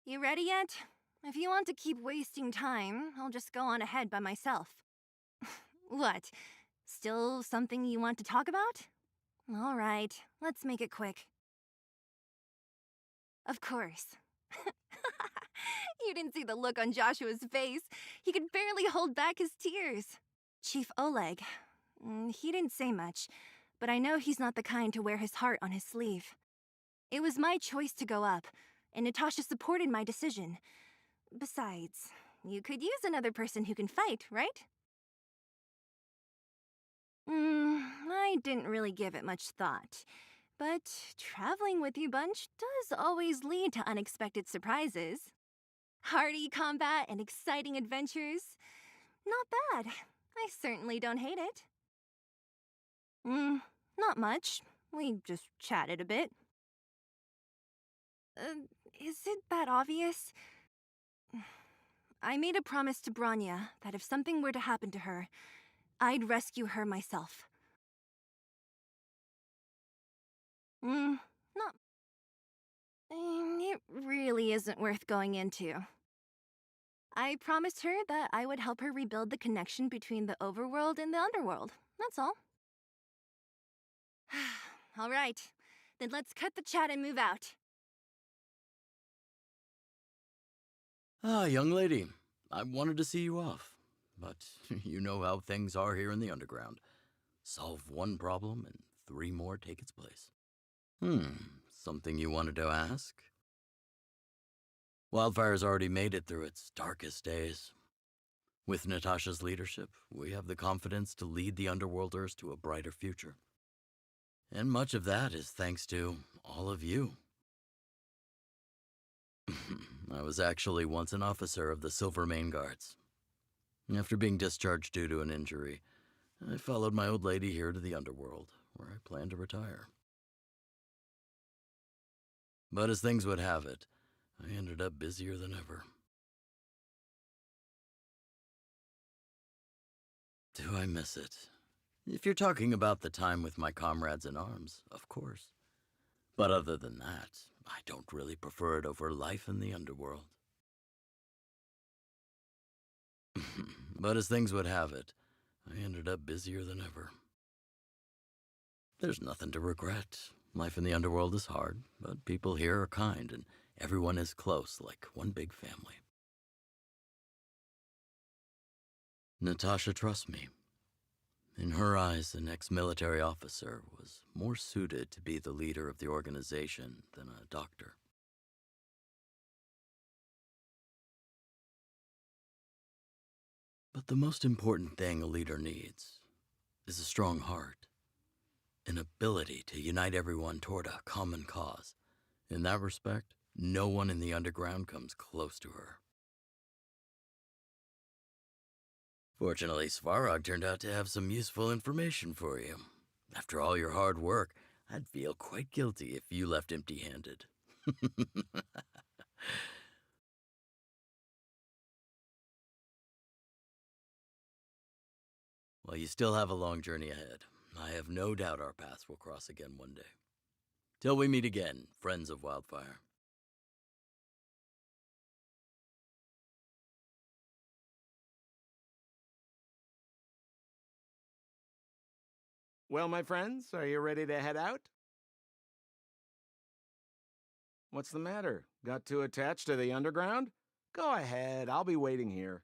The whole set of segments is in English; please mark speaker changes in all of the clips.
Speaker 1: You ready yet? If you want to keep wasting time, I'll just go on ahead by myself. What? Still something you want to talk about? All right, let's make it quick. Of course. You didn't see the look on Joshua's face. He could barely hold back his tears. Chief Oleg. He didn't say much, but I know he's not the kind to wear his heart on his sleeve. It was my choice to go up, and Natasha supported my decision. Besides, you could use another person who can fight, right? I didn't really give it much thought. But traveling with you bunch does always lead to unexpected surprises. Hearty combat and exciting adventures. Not bad. I certainly don't hate it. Not much. We just chatted a bit. Is it that obvious? I made a promise to Branya that if something were to happen to her, I'd rescue her myself. Not... It really isn't worth going into. I promised her that I would help her rebuild the connection between the overworld and the underworld. That's all. All right, then let's cut the chat and move out.
Speaker 2: Young lady, I wanted to see you off, but you know how things are here in the underground. Solve one problem and 3 more take its place. Something you wanted to ask? Wildfire's already made it through its darkest days. With Natasha's leadership, we have the confidence to lead the Underworlders to a brighter future. And much of that is thanks to all of you. I was actually once an officer of the Silver Main Guards. After being discharged due to an injury, I followed my old lady here to the Underworld, where I plan to retire. But as things would have it, I ended up busier than ever. Do I miss it? If you're talking about the time with my comrades in arms, of course. But other than that, I don't really prefer it over life in the underworld. But as things would have it, I ended up busier than ever. There's nothing to regret. Life in the underworld is hard, but people here are kind, and everyone is close, like one big family. Natasha trusts me. In her eyes, an ex-military officer was more suited to be the leader of the organization than a doctor. But the most important thing a leader needs is a strong heart, an ability to unite everyone toward a common cause. In that respect, no one in the underground comes close to her. Fortunately, Svarog turned out to have some useful information for you. After all your hard work, I'd feel quite guilty if you left empty-handed. Well, you still have a long journey ahead. I have no doubt our paths will cross again one day. Till we meet again, friends of Wildfire.
Speaker 3: Well, my friends, are you ready to head out? What's the matter? Got too attached to the underground? Go ahead, I'll be waiting here.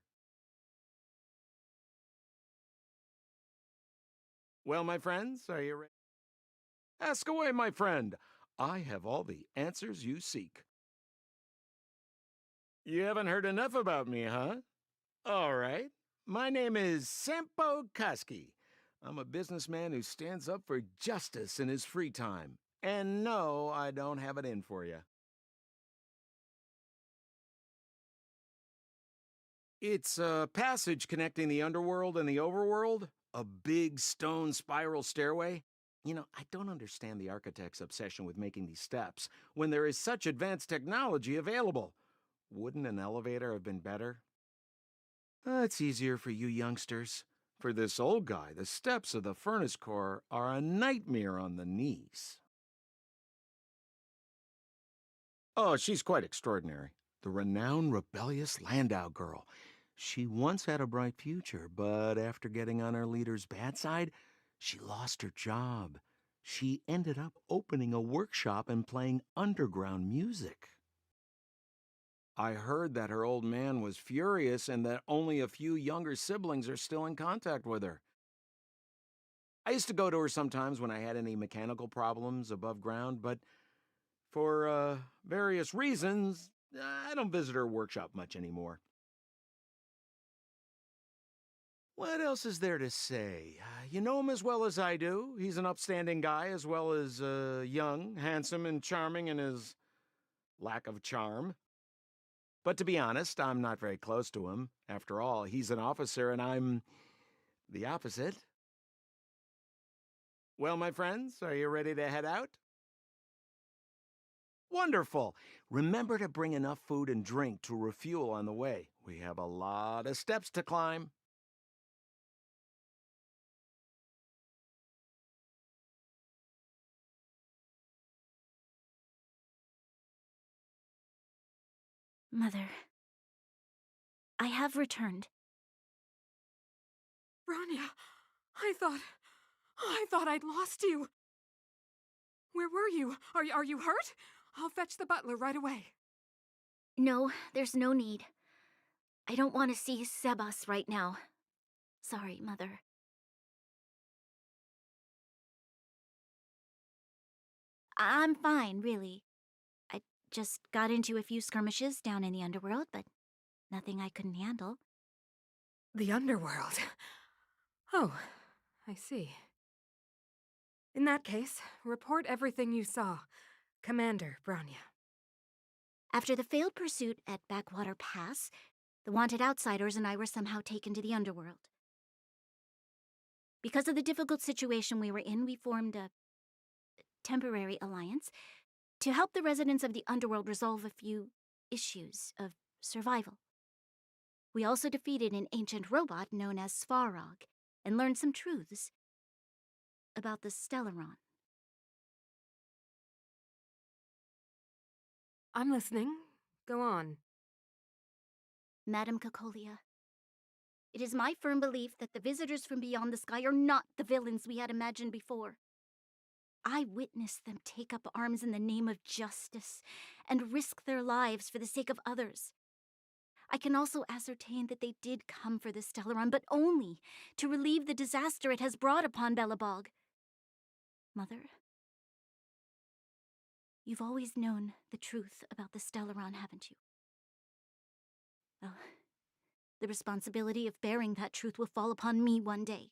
Speaker 3: Well, my friends, are you ready? Ask away, my friend. I have all the answers you seek. You haven't heard enough about me, huh? All right. My name is Sampo Kaski. I'm a businessman who stands up for justice in his free time. And no, I don't have it in for you. It's a passage connecting the underworld and the overworld, a big stone spiral stairway. You know, I don't understand the architect's obsession with making these steps when there is such advanced technology available. Wouldn't an elevator have been better? It's easier for you youngsters. For this old guy, the steps of the furnace core are a nightmare on the knees. Oh, she's quite extraordinary. The renowned rebellious Landau girl. She once had a bright future, but after getting on her leader's bad side, she lost her job. She ended up opening a workshop and playing underground music. I heard that her old man was furious and that only a few younger siblings are still in contact with her. I used to go to her sometimes when I had any mechanical problems above ground, but for various reasons, I don't visit her workshop much anymore. What else is there to say? You know him as well as I do. He's an upstanding guy, as well as young, handsome, and charming in his lack of charm. But to be honest, I'm not very close to him. After all, he's an officer and I'm the opposite. Well, my friends, are you ready to head out? Wonderful. Remember to bring enough food and drink to refuel on the way. We have a lot of steps to climb.
Speaker 4: Mother, I have returned.
Speaker 5: Bronya, I thought I'd lost you. Where were you? Are you hurt? I'll fetch the butler right away.
Speaker 4: No, there's no need. I don't want to see Sebas right now. Sorry, Mother. I'm fine, really. I just got into a few skirmishes down in the underworld, but nothing I couldn't handle.
Speaker 5: The underworld. Oh, I see. In that case, report everything you saw. Commander Bronya.
Speaker 4: After the failed pursuit at Backwater Pass, the wanted outsiders and I were somehow taken to the underworld. Because of the difficult situation we were in, we formed a temporary alliance to help the residents of the underworld resolve a few issues of survival. We also defeated an ancient robot known as Svarog and learned some truths about the Stellaron.
Speaker 5: I'm listening. Go on.
Speaker 4: Madam Cacolia, it is my firm belief that the visitors from beyond the sky are not the villains we had imagined before. I witnessed them take up arms in the name of justice and risk their lives for the sake of others. I can also ascertain that they did come for the Stellaron, but only to relieve the disaster it has brought upon Belobog. Mother, you've always known the truth about the Stellaron, haven't you? Well, the responsibility of bearing that truth will fall upon me one day.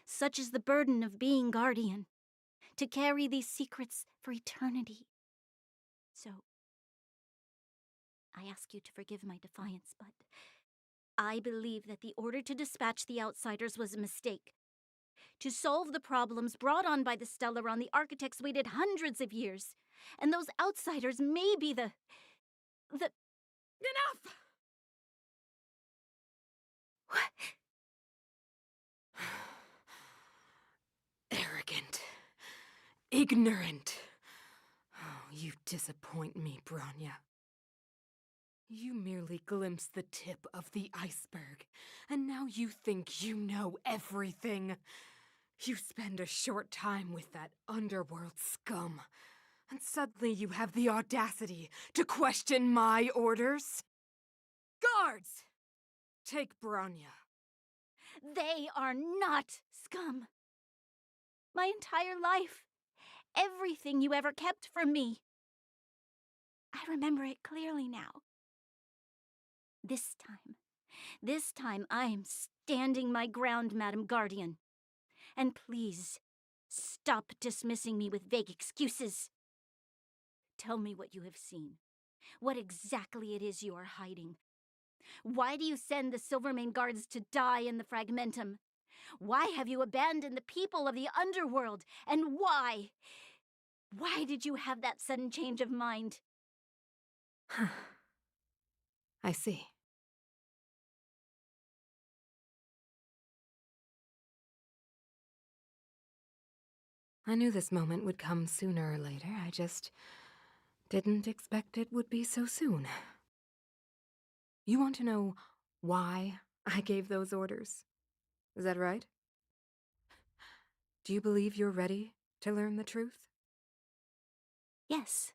Speaker 4: Such is the burden of being guardian, to carry these secrets for eternity. So, I ask you to forgive my defiance, but I believe that the order to dispatch the outsiders was a mistake. To solve the problems brought on by the Stellaron, the architects waited hundreds of years, and those outsiders may be the...
Speaker 5: Enough!
Speaker 4: What?
Speaker 5: Arrogant. Ignorant. Oh, you disappoint me, Bronya. You merely glimpsed the tip of the iceberg, and now you think you know everything. You spend a short time with that underworld scum, and suddenly you have the audacity to question my orders? Guards! Take Bronya.
Speaker 4: They are not scum. My entire life, everything you ever kept from me. I remember it clearly now. This time I am standing my ground, Madam Guardian. And please, stop dismissing me with vague excuses. Tell me what you have seen. What exactly it is you are hiding. Why do you send the Silvermane guards to die in the Fragmentum? Why have you abandoned the people of the underworld? And why? Why did you have that sudden change of mind?
Speaker 5: I see. I knew this moment would come sooner or later. I just Didn't expect it would be so soon. You want to know why I gave those orders? Is that right? Do you believe you're ready to learn the truth?
Speaker 4: Yes,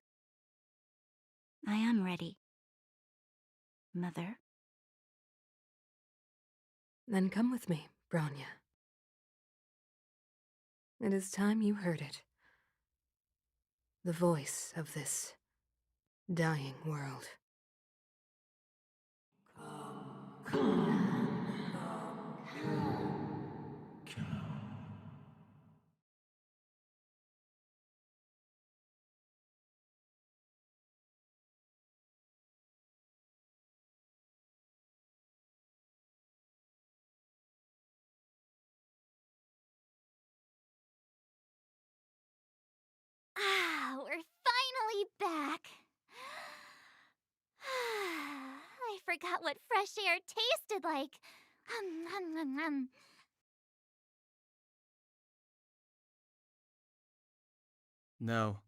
Speaker 4: I am ready, Mother.
Speaker 5: Then come with me, Branya. It is time you heard it. The voice of this dying world.
Speaker 4: Ah, we're finally back. I forgot what fresh air tasted like.
Speaker 6: No.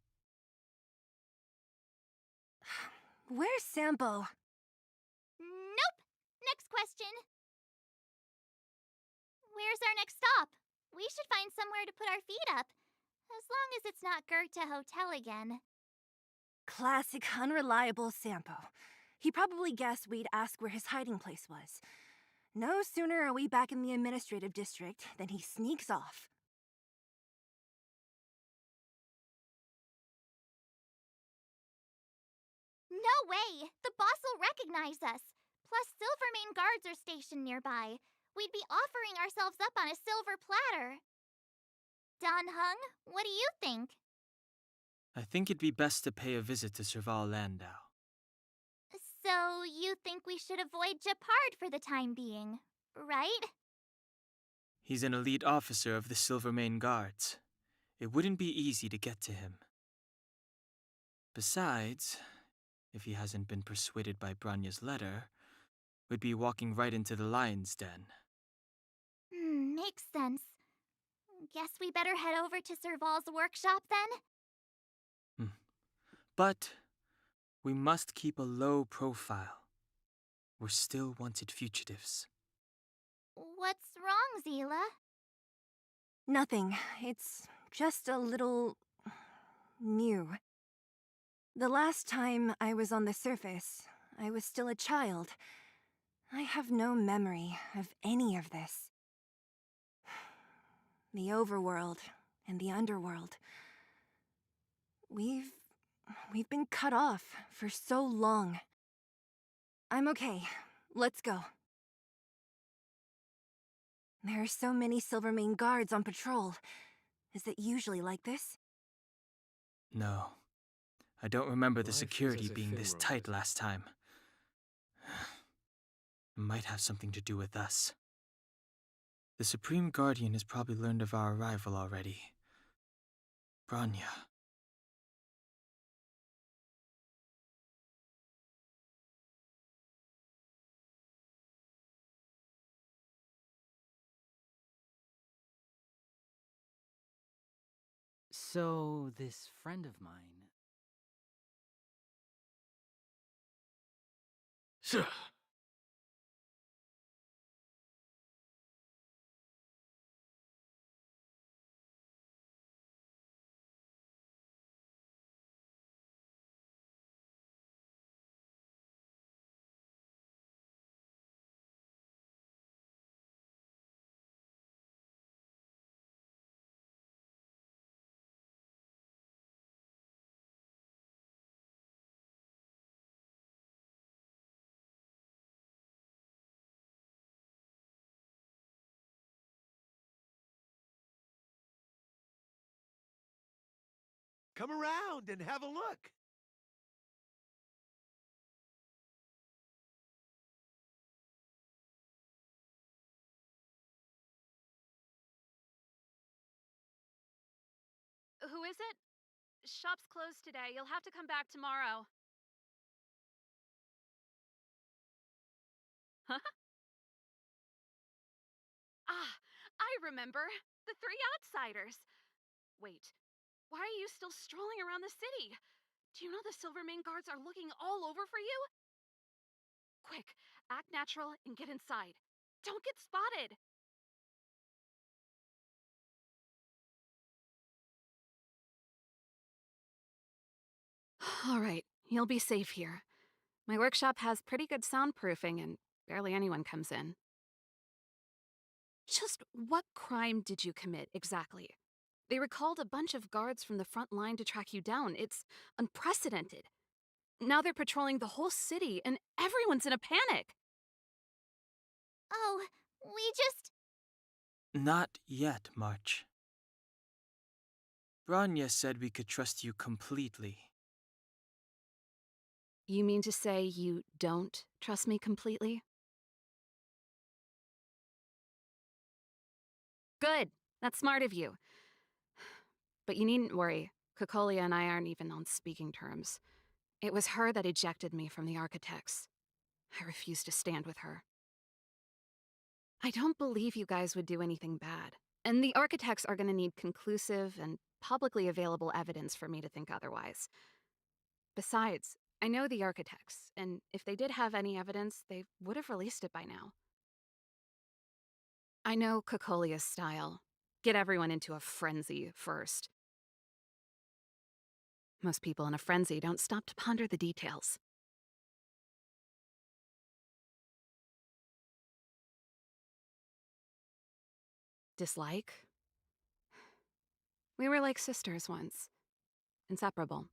Speaker 1: Where's Sampo?
Speaker 4: Nope. Next question. Where's our next stop? We should find somewhere to put our feet up. As long as it's not Goethe Hotel again.
Speaker 1: Classic unreliable Sampo. He probably guessed we'd ask where his hiding place was. No sooner are we back in the administrative district than he sneaks off.
Speaker 4: No way! The boss will recognize us. Plus, Silvermane guards are stationed nearby. We'd be offering ourselves up on a silver platter. Don Hung, what do you think?
Speaker 6: I think it'd be best to pay a visit to Serval Landau.
Speaker 4: So, you think we should avoid Japard for the time being, right?
Speaker 6: He's an elite officer of the Silvermane Guards. It wouldn't be easy to get to him. Besides, if he hasn't been persuaded by Branya's letter, we'd be walking right into the lion's den.
Speaker 4: Makes sense. Guess we better head over to Serval's workshop then?
Speaker 6: But we must keep a low profile. We're still wanted fugitives.
Speaker 4: What's wrong, Zila?
Speaker 1: Nothing. It's just a little... new. The last time I was on the surface, I was still a child. I have no memory of any of this. The overworld and the underworld. We've been cut off for so long. I'm okay. Let's go. There are so many Silvermane guards on patrol. Is it usually like this?
Speaker 6: No. I don't remember the
Speaker 7: Life is
Speaker 6: security
Speaker 7: as a
Speaker 6: being this
Speaker 7: film
Speaker 6: tight
Speaker 7: roll.
Speaker 6: last time. It might have something to do with us. The Supreme Guardian has probably learned of our arrival already. Branya.
Speaker 8: So, this friend of mine.
Speaker 7: Come around and have a look.
Speaker 9: Who is it? Shop's closed today. You'll have to come back tomorrow. Huh? Ah, I remember. The three outsiders. Wait, why are you still strolling around the city? Do you know the Silvermane guards are looking all over for you? Quick, act natural and get inside. Don't get spotted! All right, you'll be safe here. My workshop has pretty good soundproofing and barely anyone comes in. Just what crime did you commit exactly? They recalled a bunch of guards from the front line to track you down. It's unprecedented. Now they're patrolling the whole city and everyone's in a panic.
Speaker 4: Oh, we just.
Speaker 6: Not yet, March. Branya said we could trust you completely.
Speaker 9: You mean to say you don't trust me completely? Good. That's smart of you. But you needn't worry. Cocolia and I aren't even on speaking terms. It was her that ejected me from the Architects. I refuse to stand with her. I don't believe you guys would do anything bad. And the Architects are gonna need conclusive and publicly available evidence for me to think otherwise. Besides, I know the Architects, and if they did have any evidence, they would have released it by now. I know Cocolia's style. Get everyone into a frenzy first. Most people in a frenzy don't stop to ponder the details. Dislike? We were like sisters once. Inseparable.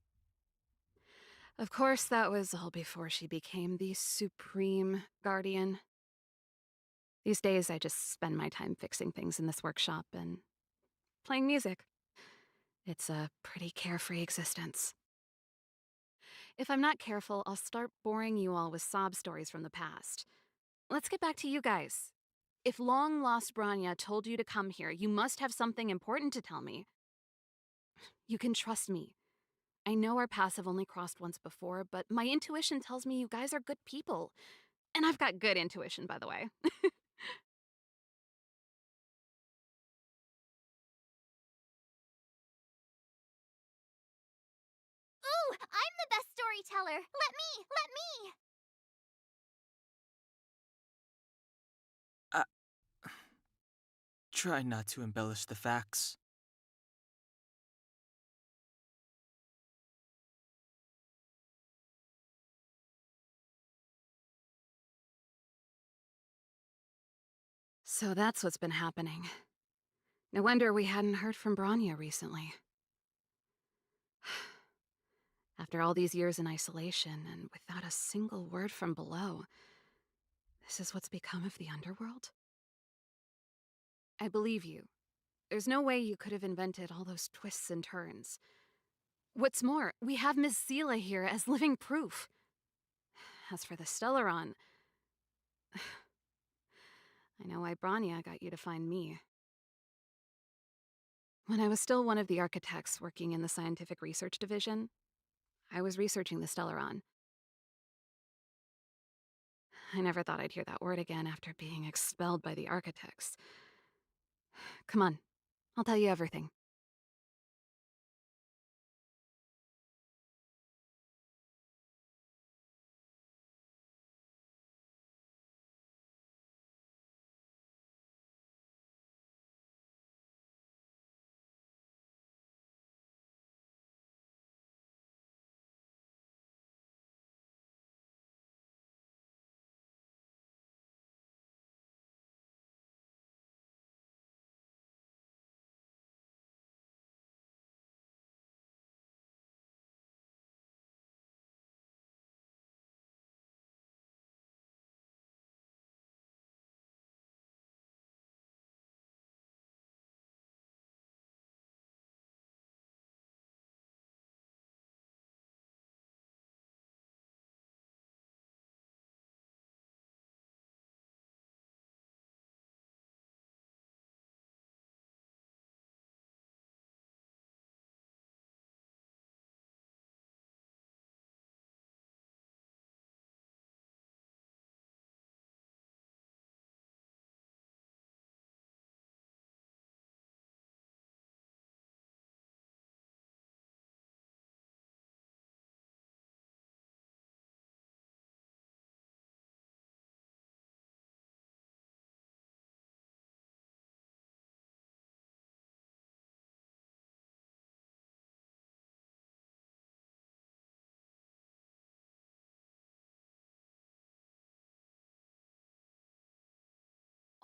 Speaker 9: Of course, that was all before she became the Supreme Guardian. These days, I just spend my time fixing things in this workshop and playing music. It's a pretty carefree existence. If I'm not careful, I'll start boring you all with sob stories from the past. Let's get back to you guys. If long-lost Branya told you to come here, you must have something important to tell me. You can trust me. I know our paths have only crossed once before, but my intuition tells me you guys are good people. And I've got good intuition, by the way.
Speaker 4: Ooh, I'm the best storyteller! Let me! Let me!
Speaker 6: Try not to embellish the facts.
Speaker 9: So that's what's been happening. No wonder we hadn't heard from Branya recently. After all these years in isolation and without a single word from below, this is what's become of the underworld? I believe you. There's no way you could have invented all those twists and turns. What's more, we have Miss Seela here as living proof. As for the Stellaron, I know why Branya got you to find me. When I was still one of the architects working in the scientific research division, I was researching the Stellaron. I never thought I'd hear that word again after being expelled by the architects. Come on, I'll tell you everything.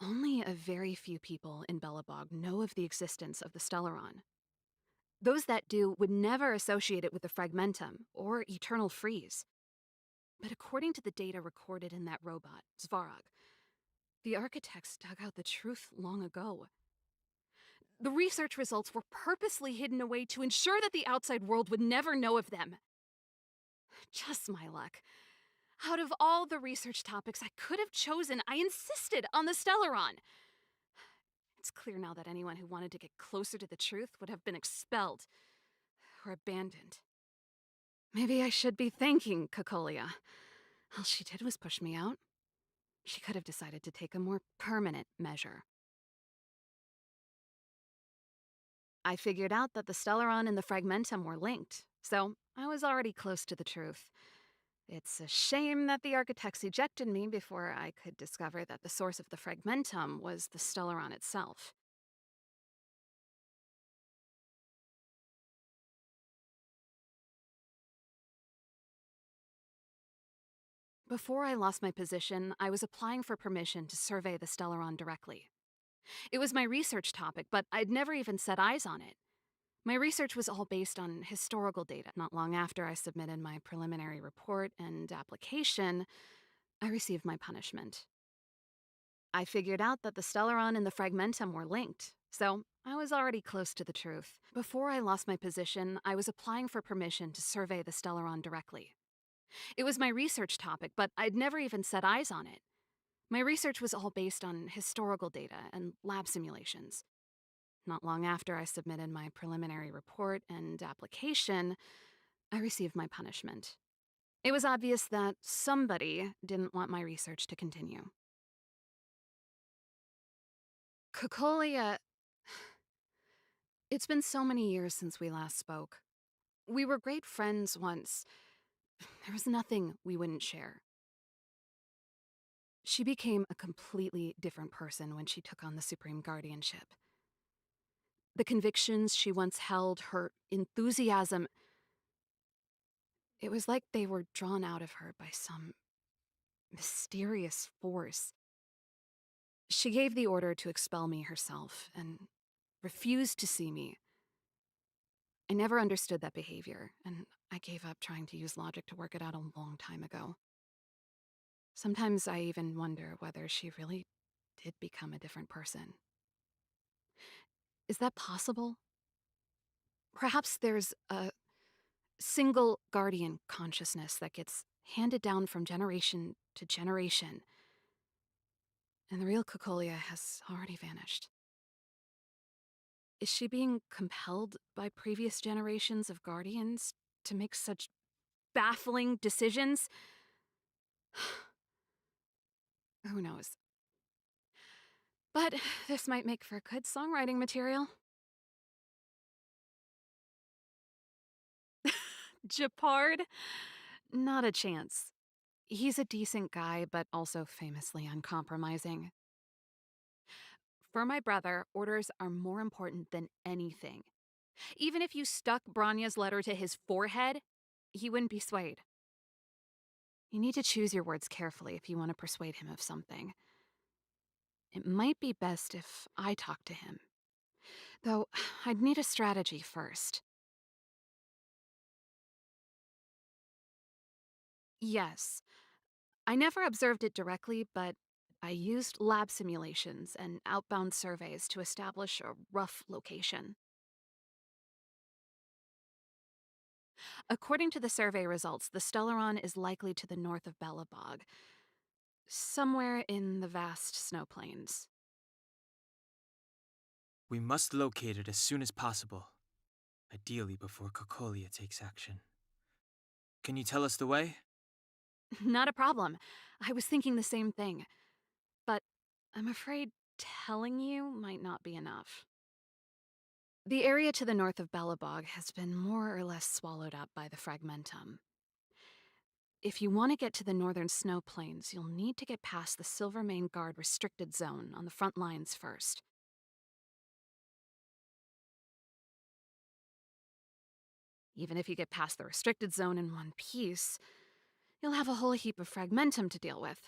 Speaker 9: Only a very few people in Belobog know of the existence of the Stellaron. Those that do would never associate it with the Fragmentum or Eternal Freeze. But according to the data recorded in that robot, Svarog, the architects dug out the truth long ago. The research results were purposely hidden away to ensure that the outside world would never know of them. Just my luck. Out of all the research topics I could have chosen, I insisted on the Stellaron. It's clear now that anyone who wanted to get closer to the truth would have been expelled or abandoned. Maybe I should be thanking Cocolia. All she did was push me out. She could have decided to take a more permanent measure. I figured out that the Stellaron and the Fragmentum were linked, so I was already close to the truth. It's a shame that the architects ejected me before I could discover that the source of the Fragmentum was the Stellaron itself. Before I lost my position, I was applying for permission to survey the Stellaron directly. It was my research topic, but I'd never even set eyes on it. My research was all based on historical data. Not long after I submitted my preliminary report and application, I received my punishment. I figured out that the Stellaron and the Fragmentum were linked, so I was already close to the truth. Before I lost my position, I was applying for permission to survey the Stellaron directly. It was my research topic, but I'd never even set eyes on it. My research was all based on historical data and lab simulations. Not long after I submitted my preliminary report and application, I received my punishment. It was obvious that somebody didn't want my research to continue. Cocolia... It's been so many years since we last spoke. We were great friends once. There was nothing we wouldn't share. She became a completely different person when she took on the Supreme Guardianship. The convictions she once held, her enthusiasm, it was like they were drawn out of her by some mysterious force. She gave the order to expel me herself and refused to see me. I never understood that behavior, and I gave up trying to use logic to work it out a long time ago. Sometimes I even wonder whether she really did become a different person. Is that possible? Perhaps there's a single guardian consciousness that gets handed down from generation to generation, and the real Cocolia has already vanished. Is she being compelled by previous generations of guardians to make such baffling decisions? Who knows? But this might make for good songwriting material. Japard? Not a chance. He's a decent guy, but also famously uncompromising. For my brother, orders are more important than anything. Even if you stuck Branya's letter to his forehead, he wouldn't be swayed. You need to choose your words carefully if you want to persuade him of something. It might be best if I talk to him. Though, I'd need a strategy first. Yes. I never observed it directly, but I used lab simulations and outbound surveys to establish a rough location. According to the survey results, the Stellaron is likely to the north of Belobog, somewhere in the vast snow plains.
Speaker 6: We must locate it as soon as possible, ideally before Cocolia takes action. Can you tell us the way?
Speaker 9: Not a problem. I was thinking the same thing. But I'm afraid telling you might not be enough. The area to the north of Belobog has been more or less swallowed up by the Fragmentum. If you want to get to the northern snow plains, you'll need to get past the Silvermane Guard restricted zone on the front lines first. Even if you get past the restricted zone in one piece, you'll have a whole heap of Fragmentum to deal with.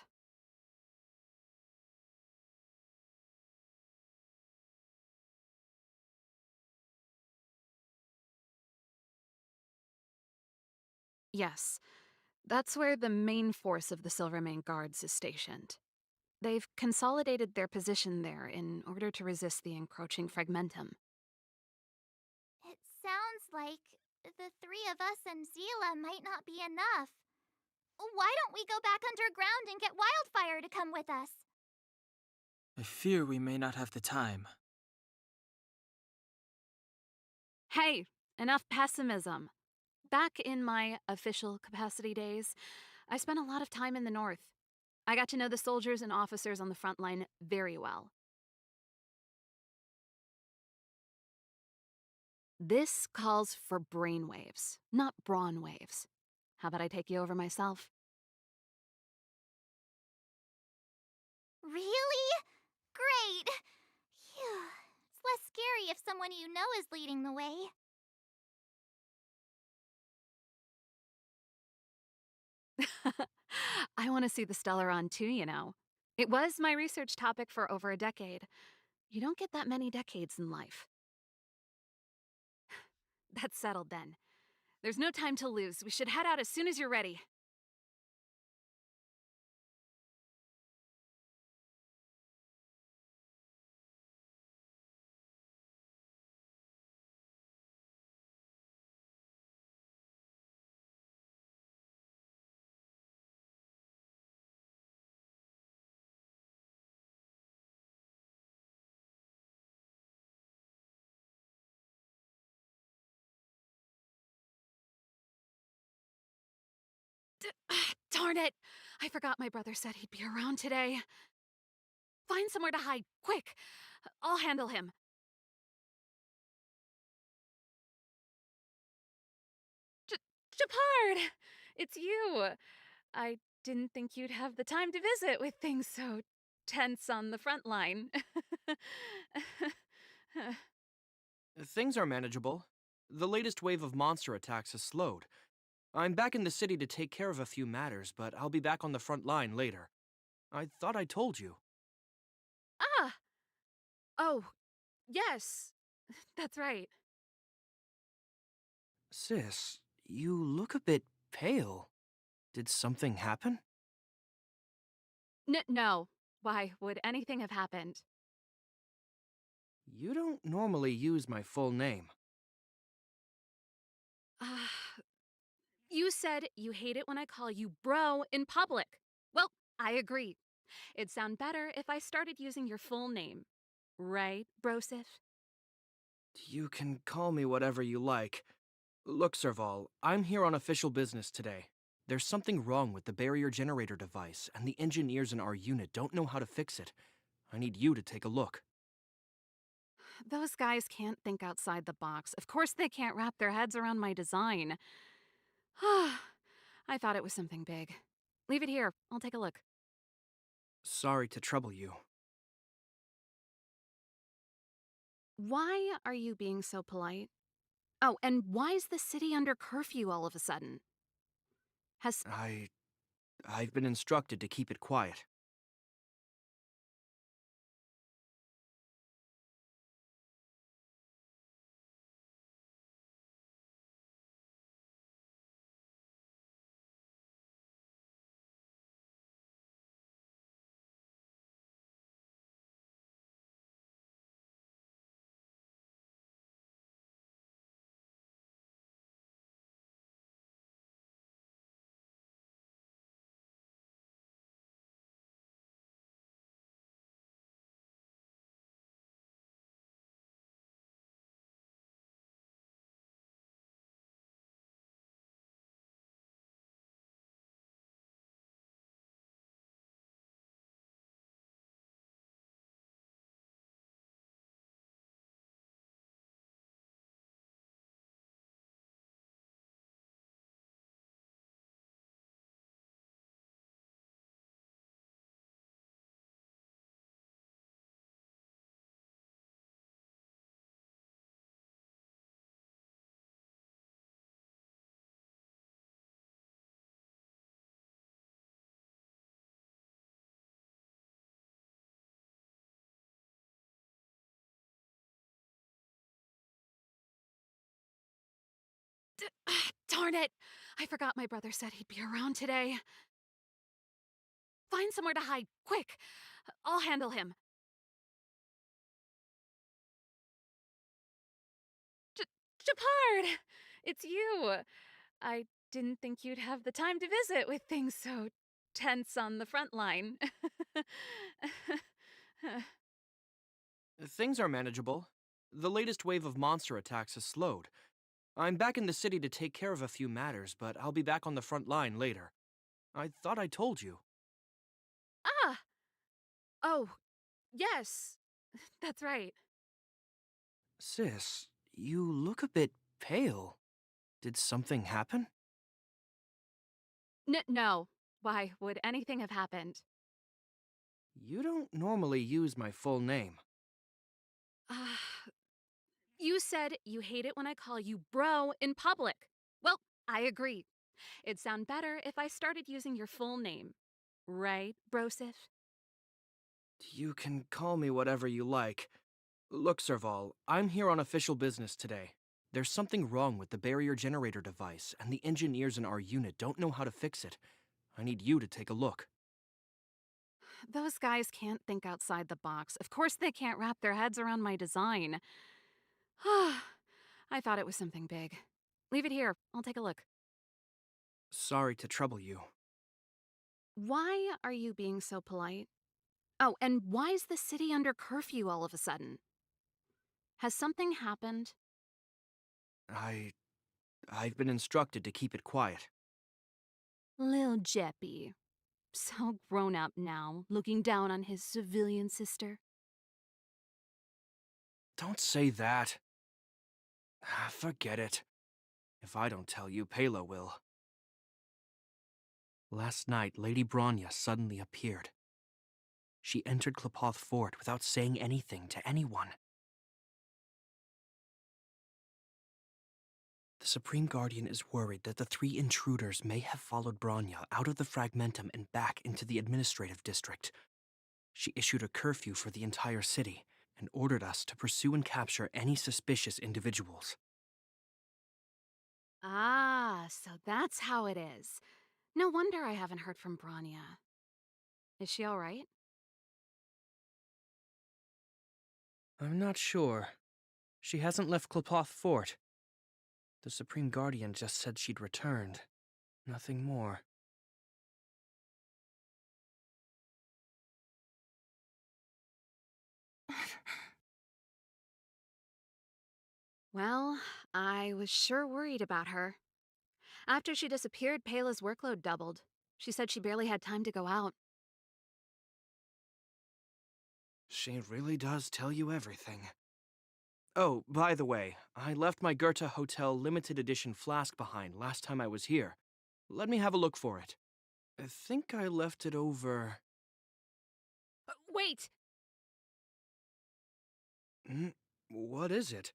Speaker 9: Yes, that's where the main force of the Silvermane Guards is stationed. They've consolidated their position there in order to resist the encroaching fragmentum.
Speaker 10: It sounds like the three of us and Zila might not be enough. Why don't we go back underground and get Wildfire to come with us?
Speaker 6: I fear we may not have the time.
Speaker 9: Hey, enough pessimism. Back in my official capacity days, I spent a lot of time in the North. I got to know the soldiers and officers on the front line very well. This calls for brainwaves, not brawn waves. How about I take you over myself?
Speaker 10: Really? Great! Phew. It's less scary if someone you know is leading the way.
Speaker 9: I want to see the Stellaron too, you know. It was my research topic for over a decade. You don't get that many decades in life. That's settled then. There's no time to lose. We should head out as soon as you're ready. Darn it! I forgot my brother said he'd be around today. Find somewhere to hide, quick! I'll handle him. Japard! It's you! I didn't think you'd have the time to visit with things so tense on the front line.
Speaker 11: Things are manageable. The latest wave of monster attacks has slowed. I'm back in the city to take care of a few matters, but I'll be back on the front line later. I thought I told you.
Speaker 9: Ah! Oh, yes. That's right.
Speaker 11: Sis, you look a bit pale. Did something happen?
Speaker 9: No. Why would anything have happened?
Speaker 11: You don't normally use my full name.
Speaker 9: Ah, you said you hate it when I call you bro in public. Well, I agree. It'd sound better if I started using your full name. Right, Brosif?
Speaker 11: You can call me whatever you like. Look, Serval, I'm here on official business today. There's something wrong with the barrier generator device, and the engineers in our unit don't know how to fix it. I need you to take a look.
Speaker 9: Those guys can't think outside the box. Of course they can't wrap their heads around my design. I thought it was something big. Leave it here. I'll take a look.
Speaker 11: Sorry to trouble you.
Speaker 9: Why are you being so polite? Oh, and why is the city under curfew all of a sudden? Has
Speaker 11: I've been instructed to keep it quiet.
Speaker 9: Darn it! I forgot my brother said he'd be around today. Find somewhere to hide, quick! I'll handle him. Japard! It's you! I didn't think you'd have the time to visit with things so tense on the front line.
Speaker 11: Things are manageable. The latest wave of monster attacks has slowed. I'm back in the city to take care of a few matters, but I'll be back on the front line later. I thought I told you.
Speaker 9: Ah! Oh, yes. That's right.
Speaker 11: Sis, you look a bit pale. Did something happen?
Speaker 9: No. Why would anything have happened?
Speaker 11: You don't normally use my full name.
Speaker 9: Ah, you said you hate it when I call you bro in public. Well, I agree. It'd sound better if I started using your full name. Right, Brosif?
Speaker 11: You can call me whatever you like. Look, Serval, I'm here on official business today. There's something wrong with the barrier generator device, and the engineers in our unit don't know how to fix it. I need you to take a look.
Speaker 9: Those guys can't think outside the box. Of course they can't wrap their heads around my design. I thought it was something big. Leave it here. I'll take a look.
Speaker 11: Sorry to trouble you.
Speaker 9: Why are you being so polite? Oh, and why is the city under curfew all of a sudden? Has something happened?
Speaker 11: I've been instructed to keep it quiet.
Speaker 9: Lil Jeppy. So grown up now, looking down on his civilian sister.
Speaker 11: Don't say that. Forget it. If I don't tell you, Pela will. Last night, Lady Bronya suddenly appeared. She entered Klapoth Fort without saying anything to anyone. The Supreme Guardian is worried that the 3 intruders may have followed Bronya out of the Fragmentum and back into the administrative district. She issued a curfew for the entire city and ordered us to pursue and capture any suspicious individuals.
Speaker 9: Ah, so that's how it is. No wonder I haven't heard from Bronya. Is she all right?
Speaker 11: I'm not sure. She hasn't left Klapoth Fort. The Supreme Guardian just said she'd returned. Nothing more.
Speaker 9: Well, I was sure worried about her. After she disappeared, Pela's workload doubled. She said she barely had time to go out.
Speaker 11: She really does tell you everything. Oh, by the way, I left my Goethe Hotel limited edition flask behind last time I was here. Let me have a look for it. I think I left it over...
Speaker 9: Wait!
Speaker 11: What is it?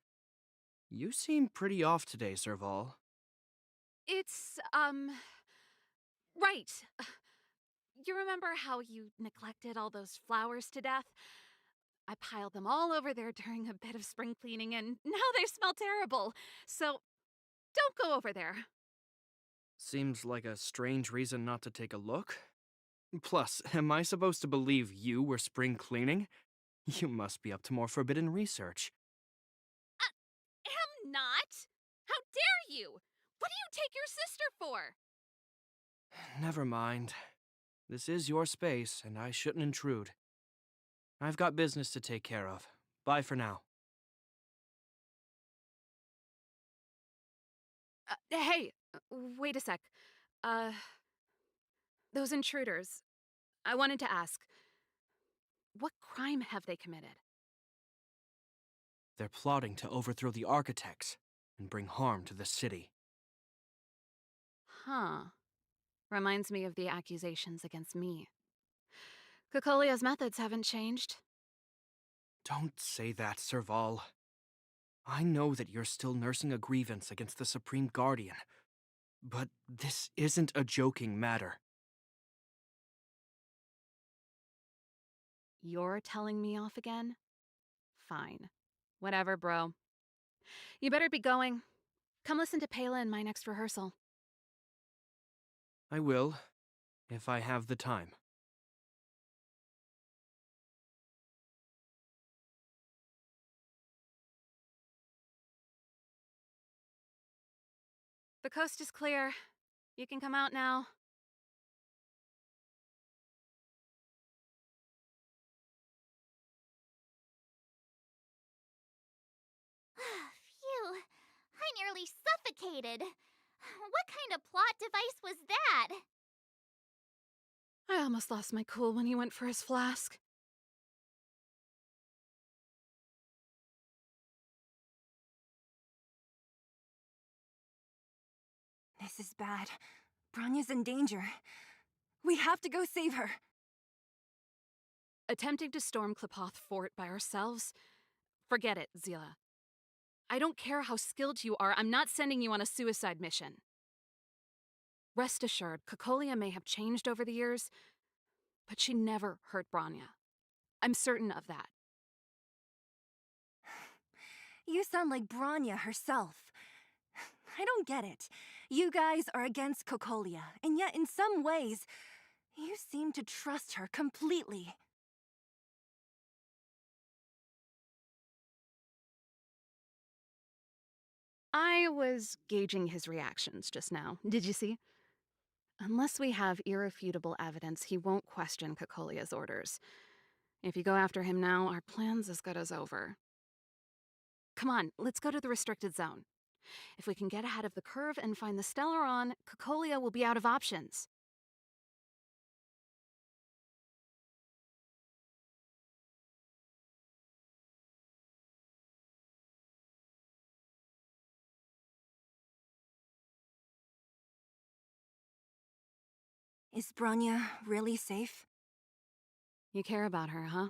Speaker 11: You seem pretty off today, Serval.
Speaker 9: It's, right. You remember how you neglected all those flowers to death? I piled them all over there during a bit of spring cleaning, and now they smell terrible. So, don't go over there.
Speaker 11: Seems like a strange reason not to take a look. Plus, am I supposed to believe you were spring cleaning? You must be up to more forbidden research.
Speaker 9: Am not? How dare you? What do you take your sister for?
Speaker 11: Never mind. This is your space, and I shouldn't intrude. I've got business to take care of. Bye for now.
Speaker 9: Hey, wait a sec. Those intruders. I wanted to ask, what crime have they committed?
Speaker 11: They're plotting to overthrow the architects and bring harm to the city.
Speaker 9: Huh. Reminds me of the accusations against me. Kokolia's methods haven't changed.
Speaker 11: Don't say that, Serval. I know that you're still nursing a grievance against the Supreme Guardian, but this isn't a joking matter.
Speaker 9: You're telling me off again? Fine. Whatever, bro. You better be going. Come listen to Pela in my next rehearsal.
Speaker 11: I will, if I have the time.
Speaker 9: The coast is clear. You can come out now.
Speaker 10: Phew, I nearly suffocated. What kind of plot device was that?
Speaker 9: I almost lost my cool when he went for his flask.
Speaker 1: This is bad. Bronya's in danger. We have to go save her.
Speaker 9: Attempting to storm Klipoth Fort by ourselves? Forget it, Zila. I don't care how skilled you are, I'm not sending you on a suicide mission. Rest assured, Cocolia may have changed over the years, but she never hurt Bronya. I'm certain of that.
Speaker 1: You sound like Bronya herself. I don't get it. You guys are against Cocolia, and yet in some ways, you seem to trust her completely.
Speaker 9: I was gauging his reactions just now. Did you see? Unless we have irrefutable evidence, he won't question Cocolia's orders. If you go after him now, our plan's as good as over. Come on, let's go to the restricted zone. If we can get ahead of the curve and find the Stellaron, Cocolia will be out of options.
Speaker 1: Is Bronya really safe?
Speaker 9: You care about her, huh?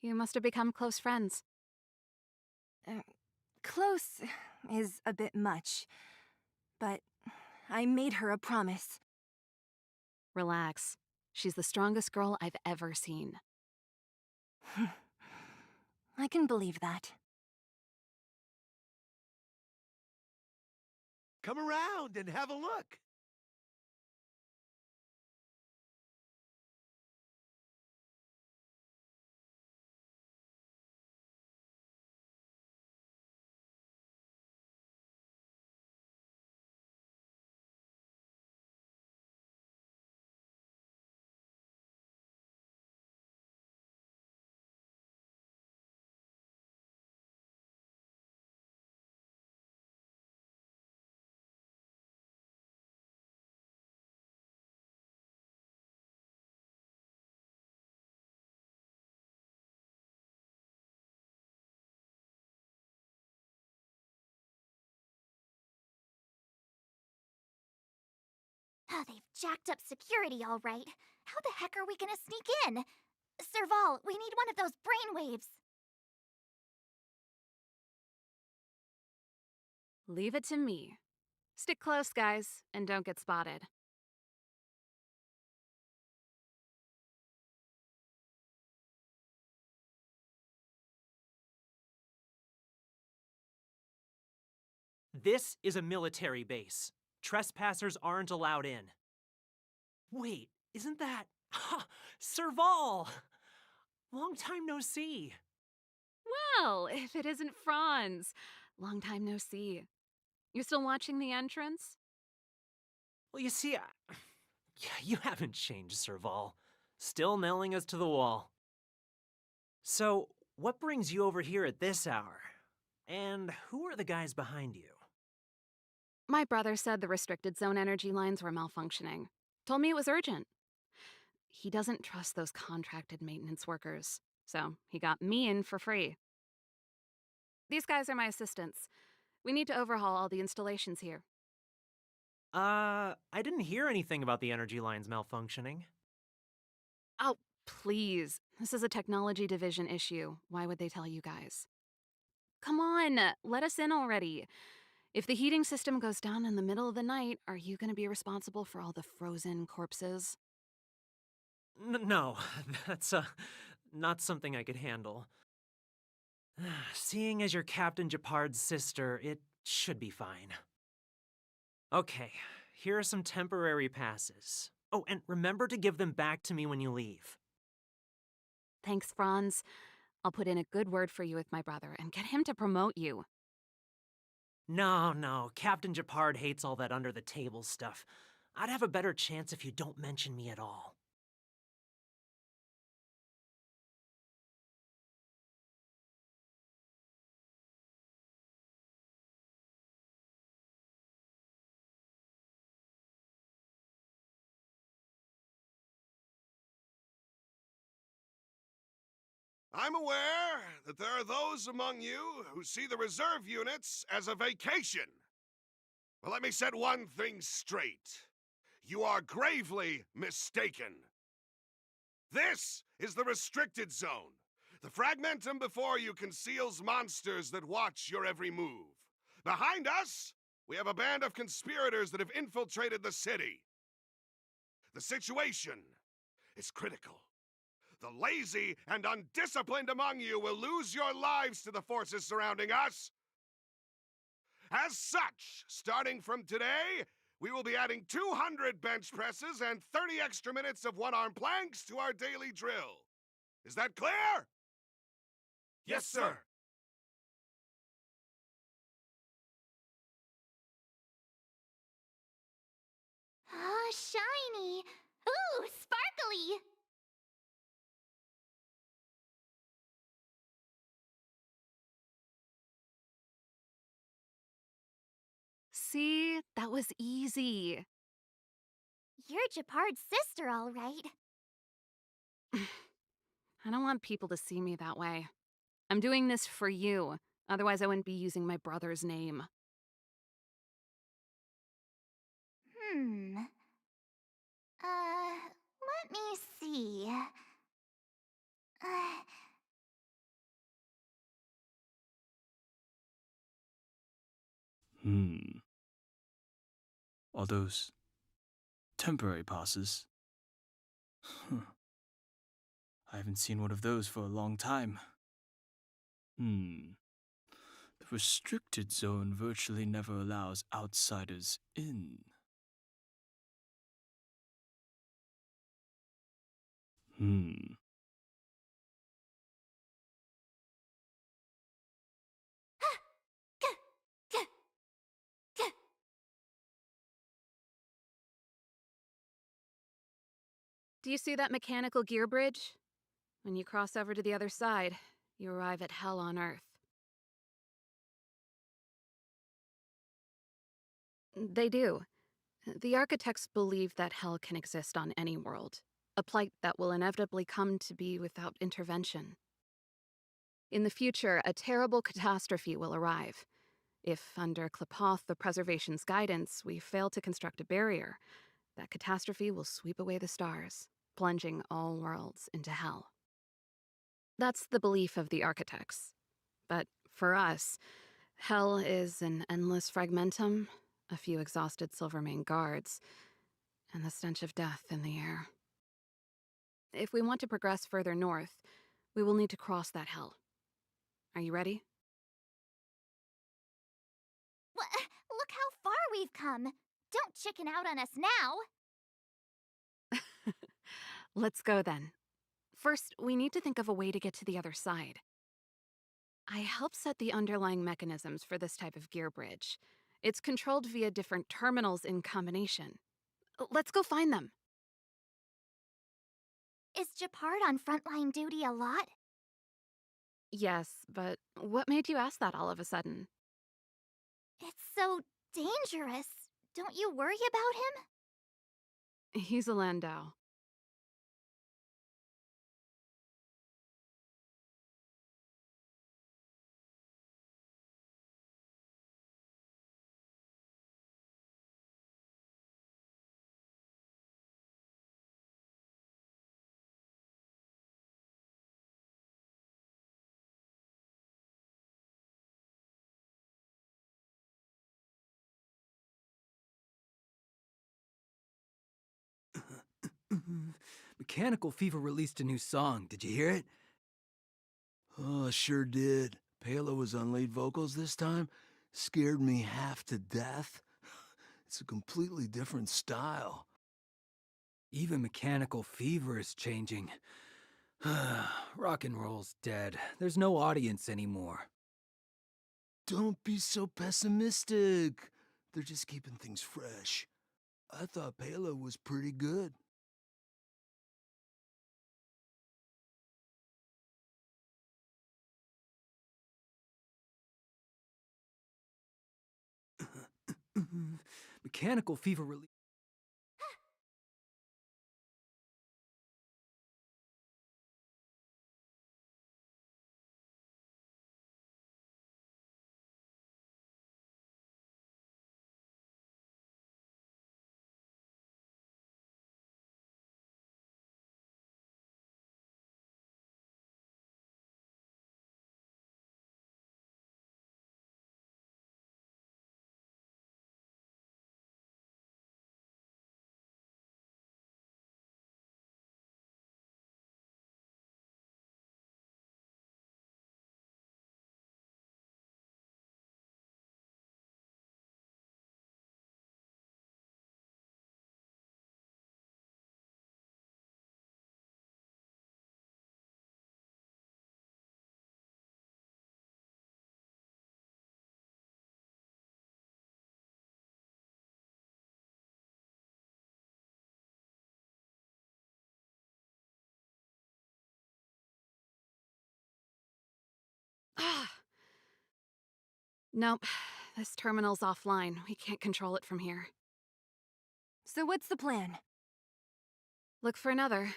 Speaker 9: You must have become close friends.
Speaker 1: Close is a bit much, but I made her a promise.
Speaker 9: Relax. She's the strongest girl I've ever seen.
Speaker 1: I can believe that.
Speaker 7: Come around and have a look.
Speaker 10: Oh, they've jacked up security all right. How the heck are we gonna sneak in? Serval, we need one of those brainwaves.
Speaker 9: Leave it to me. Stick close, guys, and don't get spotted.
Speaker 12: This is a military base. Trespassers aren't allowed in. Wait, isn't that... Ha! Serval! Long time no see.
Speaker 9: Well, if it isn't Franz. Long time no see. You still watching the entrance?
Speaker 12: Well, you see, yeah, you haven't changed, Serval. Still nailing us to the wall. So, what brings you over here at this hour? And who are the guys behind you?
Speaker 9: My brother said the restricted zone energy lines were malfunctioning. Told me it was urgent. He doesn't trust those contracted maintenance workers, so he got me in for free. These guys are my assistants. We need to overhaul all the installations here.
Speaker 12: I didn't hear anything about the energy lines malfunctioning.
Speaker 9: Oh, please. This is a technology division issue. Why would they tell you guys? Come on, let us in already. If the heating system goes down in the middle of the night, are you going to be responsible for all the frozen corpses?
Speaker 12: No, that's not something I could handle. Seeing as you're Captain Japard's sister, it should be fine. Okay, here are some temporary passes. Oh, and remember to give them back to me when you leave.
Speaker 9: Thanks, Franz. I'll put in a good word for you with my brother and get him to promote you.
Speaker 12: No, Captain Japard hates all that under-the-table stuff. I'd have a better chance if you don't mention me at all.
Speaker 7: I'm aware that there are those among you who see the reserve units as a vacation. But let me set one thing straight. You are gravely mistaken. This is the restricted zone. The fragmentum before you conceals monsters that watch your every move. Behind us, we have a band of conspirators that have infiltrated the city. The situation is critical. The lazy and undisciplined among you will lose your lives to the forces surrounding us. As such, starting from today, we will be adding 200 bench presses and 30 extra minutes of one-arm planks to our daily drill. Is that clear? Yes, sir.
Speaker 10: Ah, shiny. Ooh, sparkly.
Speaker 9: See? That was easy.
Speaker 10: You're Japard's sister, all right.
Speaker 9: I don't want people to see me that way. I'm doing this for you. Otherwise, I wouldn't be using my brother's name.
Speaker 10: Let me see. Uh,
Speaker 6: All those temporary passes. I haven't seen one of those for a long time. The restricted zone virtually never allows outsiders in.
Speaker 9: Do you see that mechanical gear bridge? When you cross over to the other side, you arrive at Hell on Earth. They do. The architects believe that Hell can exist on any world, a plight that will inevitably come to be without intervention. In the future, a terrible catastrophe will arrive. If, under Klapoth the Preservation's guidance, we fail to construct a barrier, that catastrophe will sweep away the stars, plunging all worlds into Hell. That's the belief of the architects. But for us, Hell is an endless fragmentum, a few exhausted Silvermane guards, and the stench of death in the air. If we want to progress further north, we will need to cross that Hell. Are you ready?
Speaker 10: Look how far we've come. Don't chicken out on us now.
Speaker 9: Let's go then. First, we need to think of a way to get to the other side. I helped set the underlying mechanisms for this type of gear bridge. It's controlled via different terminals in combination. Let's go find them.
Speaker 10: Is Japard on frontline duty a lot?
Speaker 9: Yes, but what made you ask that all of a sudden?
Speaker 10: It's so dangerous. Don't you worry about him?
Speaker 9: He's a Landau.
Speaker 13: Mechanical Fever released a new song. Did you hear it?
Speaker 3: Oh, sure did. Palo was on lead vocals this time. scared me half to death. It's a completely different style.
Speaker 13: Even Mechanical Fever is changing. Rock and roll's dead. There's no audience anymore.
Speaker 3: Don't be so pessimistic. They're just keeping things fresh. I thought Palo was pretty good.
Speaker 13: Mechanical Fever release.
Speaker 9: Ah! Nope. This terminal's offline. We can't control it from here.
Speaker 1: So what's the plan?
Speaker 9: Look for another.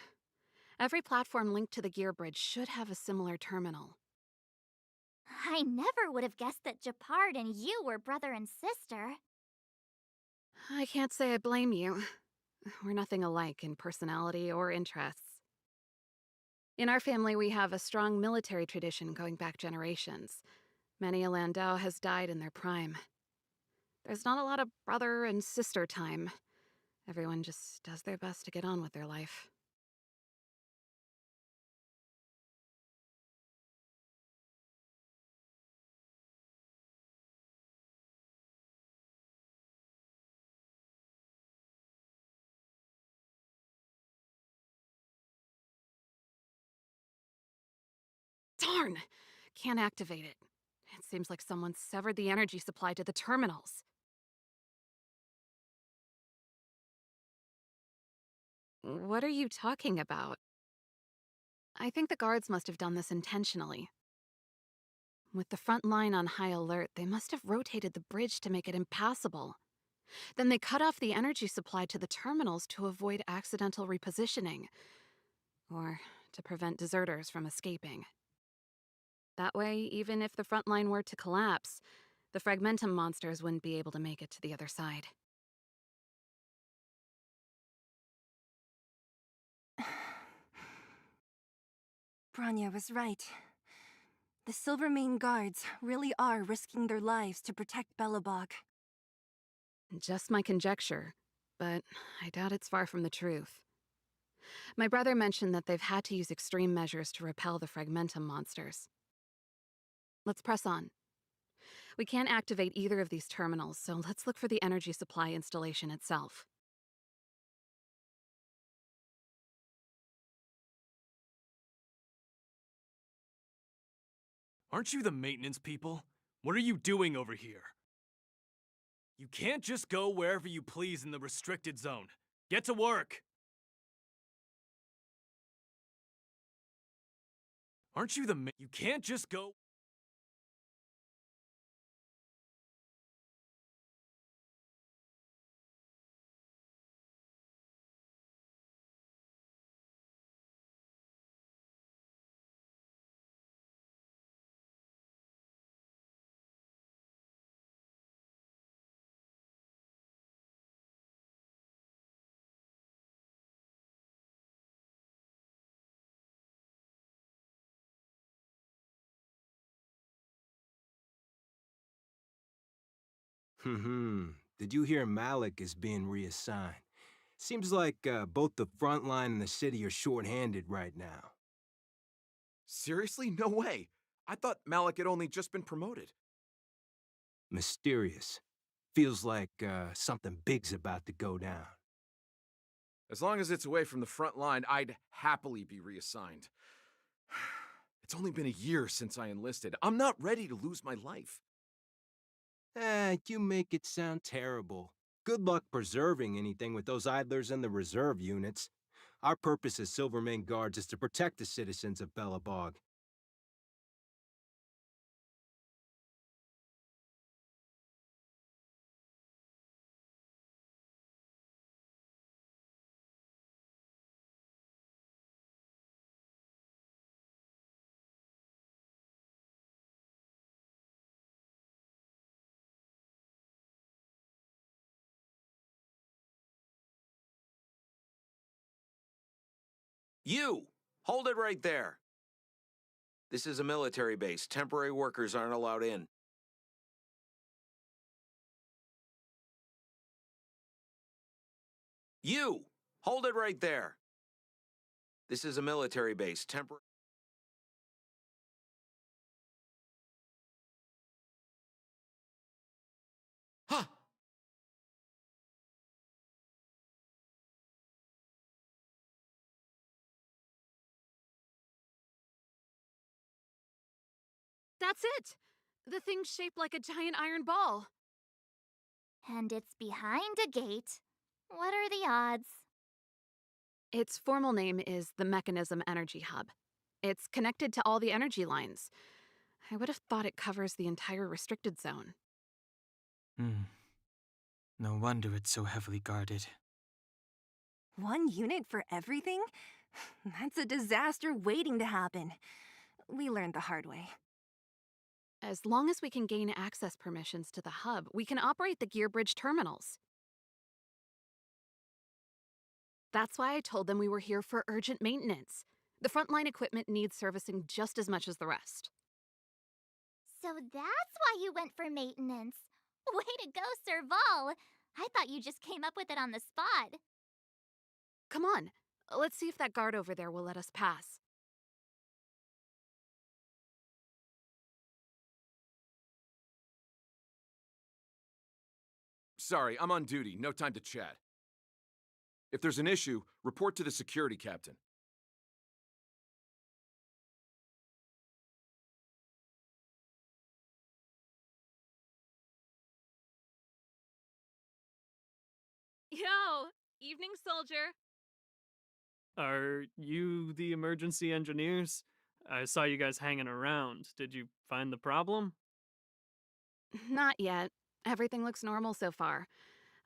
Speaker 9: Every platform linked to the gear bridge should have a similar terminal.
Speaker 10: I never would have guessed that Japard and you were brother and sister.
Speaker 9: I can't say I blame you. We're nothing alike in personality or interests. In our family, we have a strong military tradition going back generations. Many a Landau has died in their prime. There's not a lot of brother and sister time. Everyone just does their best to get on with their life. Darn! Can't activate it. It seems like someone severed the energy supply to the terminals. What are you talking about? I think the guards must have done this intentionally. With the front line on high alert, they must have rotated the bridge to make it impassable. Then they cut off the energy supply to the terminals to avoid accidental repositioning, or to prevent deserters from escaping. That way, even if the front line were to collapse, the Fragmentum monsters wouldn't be able to make it to the other side.
Speaker 1: Branya was right. The Silvermane guards really are risking their lives to protect Belobog.
Speaker 9: Just my conjecture, but I doubt it's far from the truth. My brother mentioned that they've had to use extreme measures to repel the Fragmentum monsters. Let's press on. We can't activate either of these terminals, so let's look for the energy supply installation itself.
Speaker 14: Aren't you the maintenance people? What are you doing over here? You can't just go wherever you please in the restricted zone. Get to work! Aren't you the You can't just go...
Speaker 11: Did you hear Malik is being reassigned? Seems like both the front line and the city are short-handed right now.
Speaker 15: Seriously? No way. I thought Malik had only just been promoted. Mysterious. Feels like something big's about to go down.
Speaker 3: As long as it's away from the front line, I'd happily be reassigned. It's only been a year since I enlisted. I'm not ready to lose my life.
Speaker 15: You make it sound terrible. Good luck preserving anything with those idlers and the reserve units. Our purpose as Silvermane Guards is to protect the citizens of Belobog.
Speaker 3: You! Hold it right there! This is a military base. Temporary workers aren't allowed in. You! Hold it right there! This is a military base. Huh!
Speaker 9: That's it! The thing's shaped like a giant iron ball.
Speaker 10: And it's behind a gate. What are the odds?
Speaker 9: Its formal name is the Mechanism Energy Hub. It's connected to all the energy lines. I would have thought it covers the entire restricted zone.
Speaker 6: No wonder it's so heavily guarded.
Speaker 1: One unit for everything? That's a disaster waiting to happen. We learned the hard way.
Speaker 9: As long as we can gain access permissions to the hub, we can operate the gear bridge terminals. That's why I told them we were here for urgent maintenance. The frontline equipment needs servicing just as much as the rest.
Speaker 10: So that's why you went for maintenance. Way to go, Serval! I thought you just came up with it on the spot.
Speaker 9: Come on, let's see if that guard over there will let us pass.
Speaker 3: Sorry, I'm on duty. No time to chat. If there's an issue, report to the security captain.
Speaker 9: Yo! Evening, soldier!
Speaker 14: Are you the emergency engineers? I saw you guys hanging around. Did you find the problem?
Speaker 9: Not yet. Everything looks normal so far.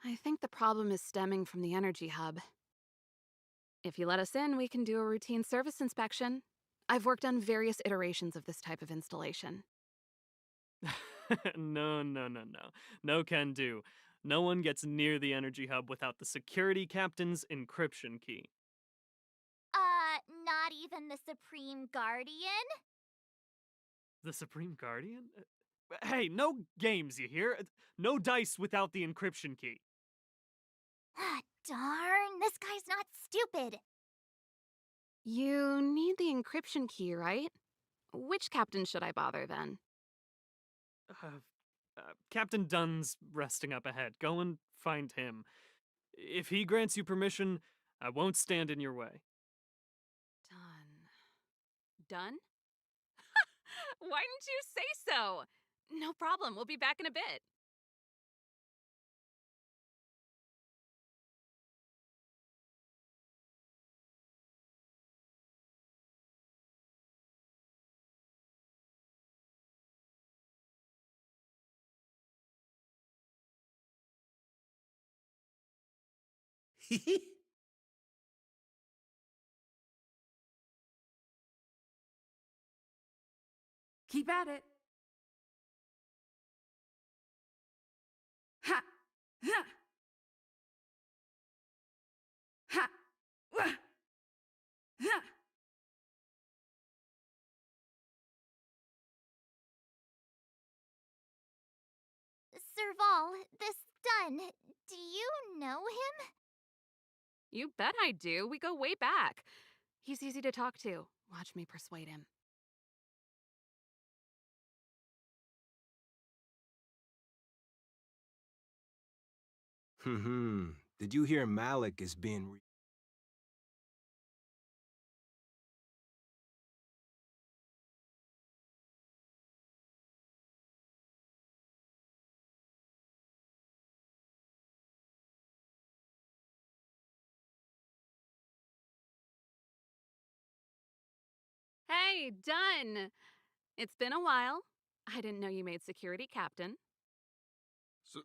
Speaker 9: I think the problem is stemming from the energy hub. If you let us in, we can do a routine service inspection. I've worked on various iterations of this type of installation.
Speaker 14: No. No can do. No one gets near the energy hub without the security captain's encryption key.
Speaker 10: Not even the Supreme Guardian?
Speaker 14: The Supreme Guardian? Hey, no games, you hear? No dice without the encryption key.
Speaker 10: Ah, darn, this guy's not stupid.
Speaker 9: You need the encryption key, right? Which captain should I bother, then?
Speaker 14: Captain Dunn's resting up ahead. Go and find him. If he grants you permission, I won't stand in your way.
Speaker 9: Done? Why didn't you say so? No problem, we'll be back in a bit.
Speaker 5: Keep at it. Ha! Ha! Ha! Wah! Ha!
Speaker 10: Serval, this Dunn, do you know him?
Speaker 9: You bet I do. We go way back. He's easy to talk to. Watch me persuade him.
Speaker 15: Did you hear Malik is being
Speaker 9: Hey, done! It's been a while. I didn't know you made security captain.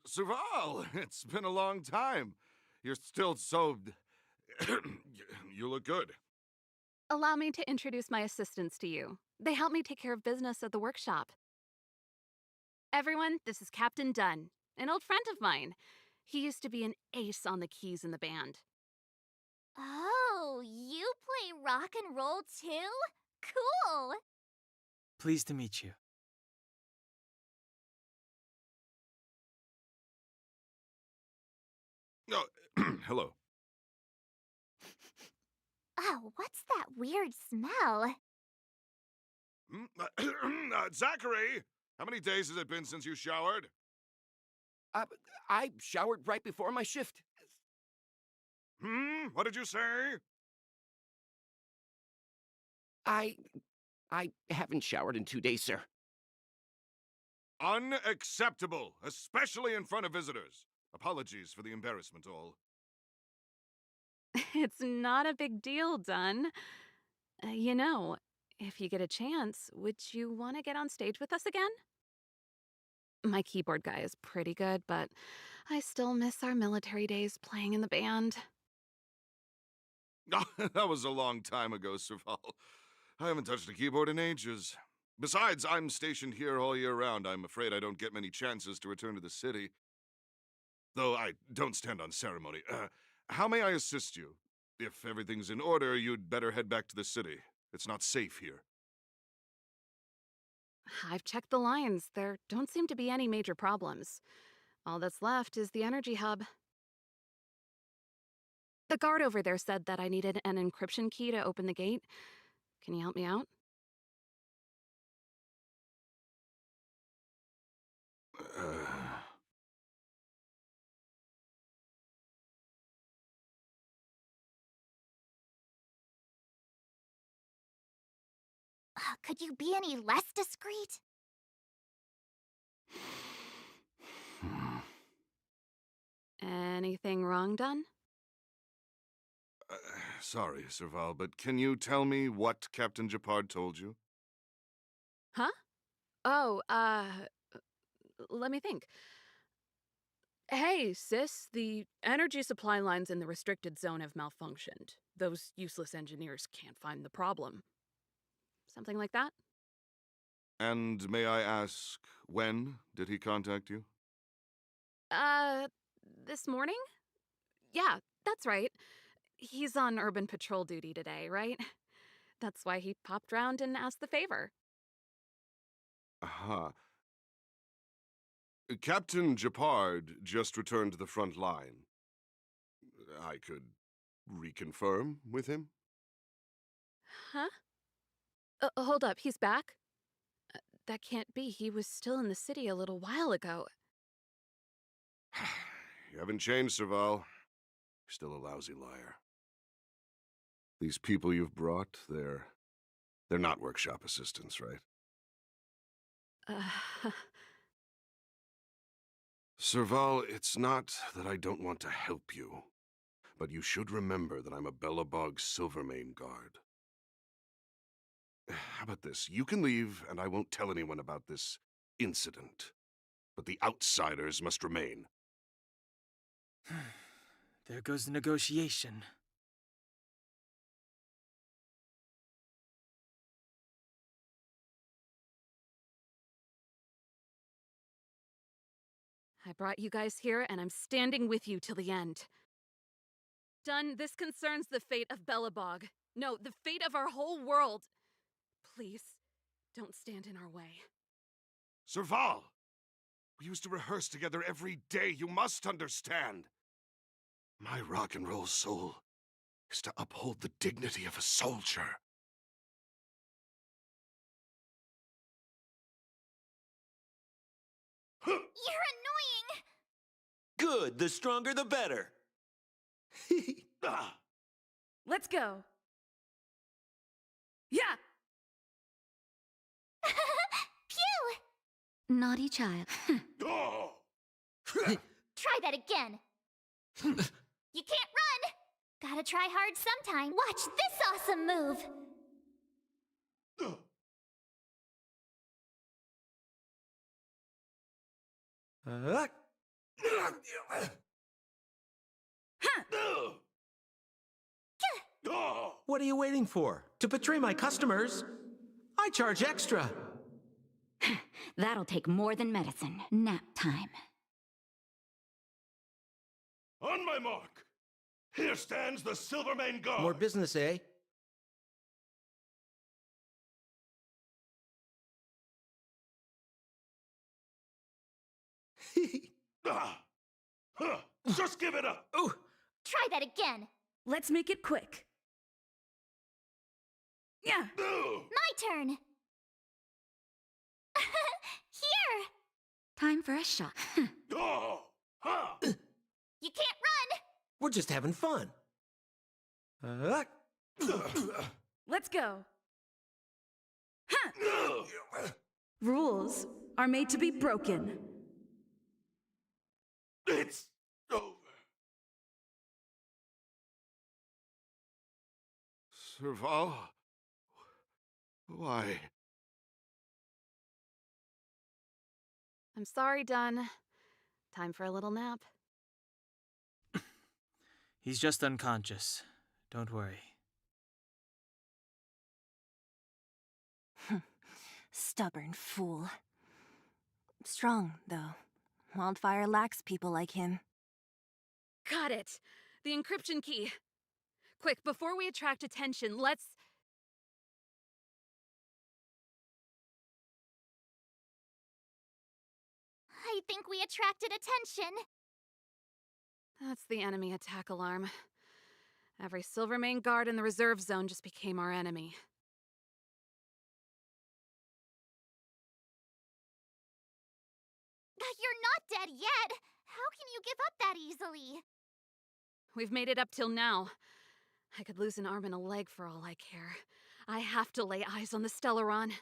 Speaker 7: Serval, it's been a long time. You're still so... you look good.
Speaker 9: Allow me to introduce my assistants to you. They help me take care of business at the workshop. Everyone, this is Captain Dunn, an old friend of mine. He used to be an ace on the keys in the band.
Speaker 10: Oh, you play rock and roll too? Cool!
Speaker 6: Pleased to meet you.
Speaker 7: Oh, hello.
Speaker 10: Oh, what's that weird smell?
Speaker 7: Zachary, how many days has it been since you showered?
Speaker 11: I showered right before my shift.
Speaker 7: What did you say?
Speaker 11: I haven't showered in 2 days, sir.
Speaker 7: Unacceptable, especially in front of visitors. Apologies for the embarrassment, all.
Speaker 9: It's not a big deal, Dunn. You know, if you get a chance, would you want to get on stage with us again? My keyboard guy is pretty good, but I still miss our military days playing in the band.
Speaker 7: That was a long time ago, Serval. I haven't touched a keyboard in ages. Besides, I'm stationed here all year round. I'm afraid I don't get many chances to return to the city. Though I don't stand on ceremony. How may I assist you? If everything's in order, you'd better head back to the city. It's not safe here.
Speaker 9: I've checked the lines. There don't seem to be any major problems. All that's left is the energy hub. The guard over there said that I needed an encryption key to open the gate. Can you help me out?
Speaker 10: Could you be any less discreet?
Speaker 9: Anything wrong done?
Speaker 7: Sorry, Serval, but can you tell me what Captain Japard told you?
Speaker 9: Huh? Oh, let me think. Hey, sis, the energy supply lines in the restricted zone have malfunctioned. Those useless engineers can't find the problem. Something like that?
Speaker 7: And may I ask, when did he contact you?
Speaker 9: This morning? Yeah, that's right. He's on urban patrol duty today, right? That's why he popped round and asked the favor.
Speaker 7: Aha. Captain Japard just returned to the front line. I could reconfirm with him?
Speaker 9: Huh? Hold up, he's back? That can't be. He was still in the city a little while ago.
Speaker 7: You haven't changed, Serval. You're still a lousy liar. These people you've brought, they're not workshop assistants, right? Serval, it's not that I don't want to help you, but you should remember that I'm a Belobog Silvermane guard. How about this? You can leave, and I won't tell anyone about this incident. But the outsiders must remain.
Speaker 6: There goes the negotiation.
Speaker 9: I brought you guys here, and I'm standing with you till the end. Dunn, this concerns the fate of Belobog. No, the fate of our whole world. Please, don't stand in our way.
Speaker 7: Serval! We used to rehearse together every day, you must understand. My rock and roll soul is to uphold the dignity of a soldier.
Speaker 10: You're annoying!
Speaker 16: Good, the stronger the better.
Speaker 7: Ah.
Speaker 5: Let's go. Yeah!
Speaker 10: Phew! Naughty child.
Speaker 7: Oh.
Speaker 10: Try that again. You can't run! Gotta try hard sometime. Watch this awesome move!
Speaker 3: What are you waiting for? To betray my customers? I charge extra.
Speaker 17: That'll take more than medicine. Nap time.
Speaker 7: On my mark. Here stands the Silvermane Guard.
Speaker 3: More business, eh?
Speaker 7: Just give it up.
Speaker 3: Ooh.
Speaker 10: Try that again.
Speaker 5: Let's make it quick. Yeah!
Speaker 10: My turn. Here!
Speaker 17: Time for a shot.
Speaker 10: You can't run!
Speaker 3: We're just having fun.
Speaker 5: Let's go. Rules are made to be broken.
Speaker 7: It's over. Serval? Why?
Speaker 9: I'm sorry, Dunn. Time for a little nap.
Speaker 6: He's just unconscious. Don't worry.
Speaker 1: Stubborn fool. Strong, though. Wildfire lacks people like him.
Speaker 5: Got it! The encryption key. Quick, before we attract attention, let's...
Speaker 10: I think we attracted attention.
Speaker 9: That's the enemy attack alarm. Every Silvermane guard in the reserve zone just became our enemy.
Speaker 10: You're not dead yet. How can you give up that easily?
Speaker 9: We've made it up till now. I could lose an arm and a leg for all I care. I have to lay eyes on the Stellaron.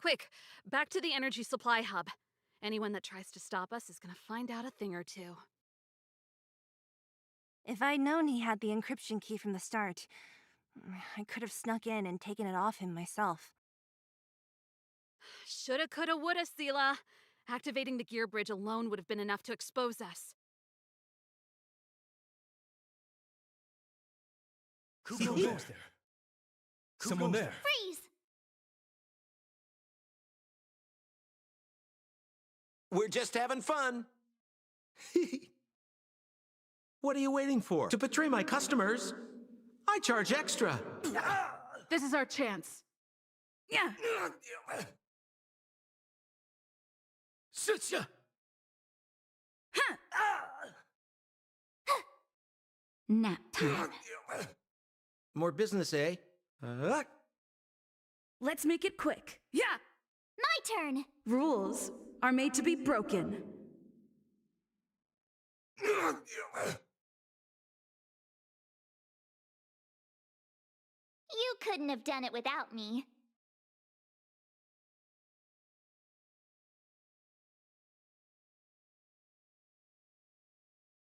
Speaker 9: Quick, back to the energy supply hub. Anyone that tries to stop us is gonna find out a thing or two.
Speaker 1: If I'd known he had the encryption key from the start, I could have snuck in and taken it off him myself.
Speaker 9: Shoulda, coulda, woulda, Seela. Activating the gear bridge alone would have been enough to expose us.
Speaker 14: Who goes there? Someone there.
Speaker 10: Freeze!
Speaker 3: We're just having fun. What are you waiting for? To betray my customers? I charge extra.
Speaker 5: This is our chance. Yeah!
Speaker 17: Nap time.
Speaker 3: More business, eh?
Speaker 5: Let's make it quick. Yeah!
Speaker 10: My turn!
Speaker 5: Rules are made to be broken.
Speaker 10: You couldn't have done it without me.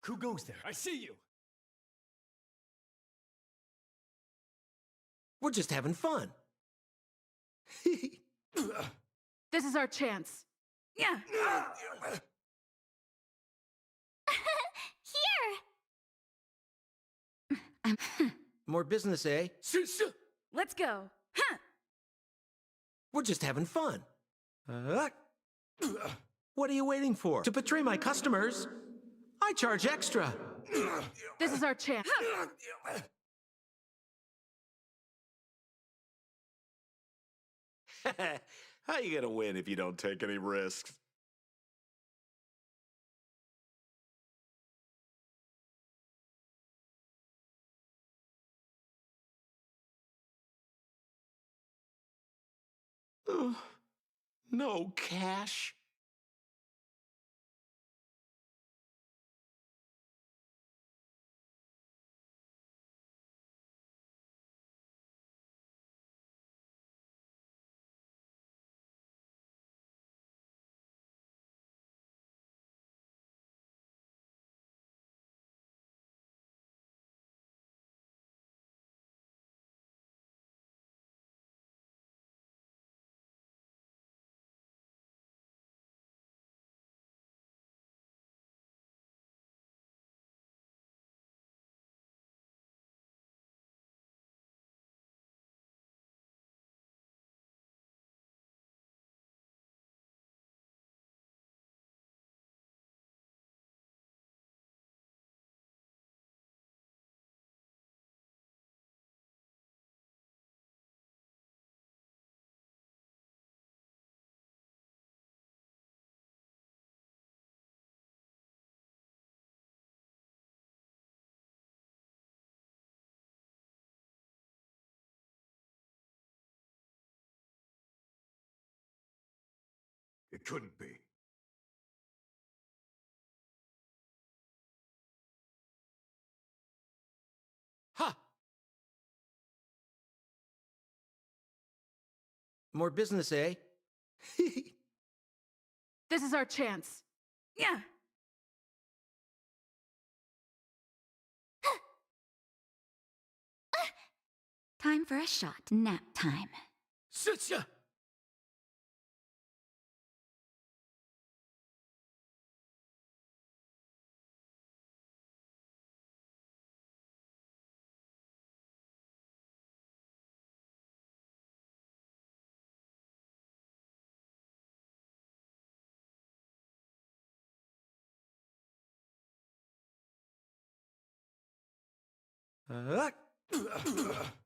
Speaker 14: Who goes there? I see you.
Speaker 3: We're just having fun.
Speaker 5: This is our chance. Yeah!
Speaker 10: Here!
Speaker 3: More business, eh?
Speaker 5: Let's go.
Speaker 3: We're just having fun. What are you waiting for? To betray my customers? I charge extra.
Speaker 5: This is our chance.
Speaker 7: How you gonna win if you don't take any risks? No cash? It couldn't be.
Speaker 3: Ha! More business, eh?
Speaker 5: This is our chance. Yeah.
Speaker 17: Time for a shot. Nap time.
Speaker 3: Sitya!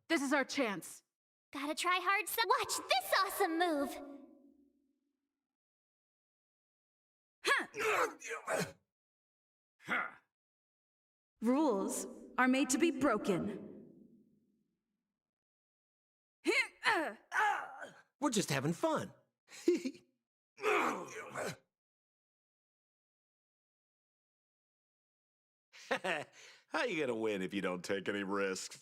Speaker 5: This is our chance.
Speaker 10: Gotta try hard so— Watch this awesome move!
Speaker 5: Rules are made to be broken.
Speaker 3: We're just having fun.
Speaker 16: How you gonna win if you don't take any risks?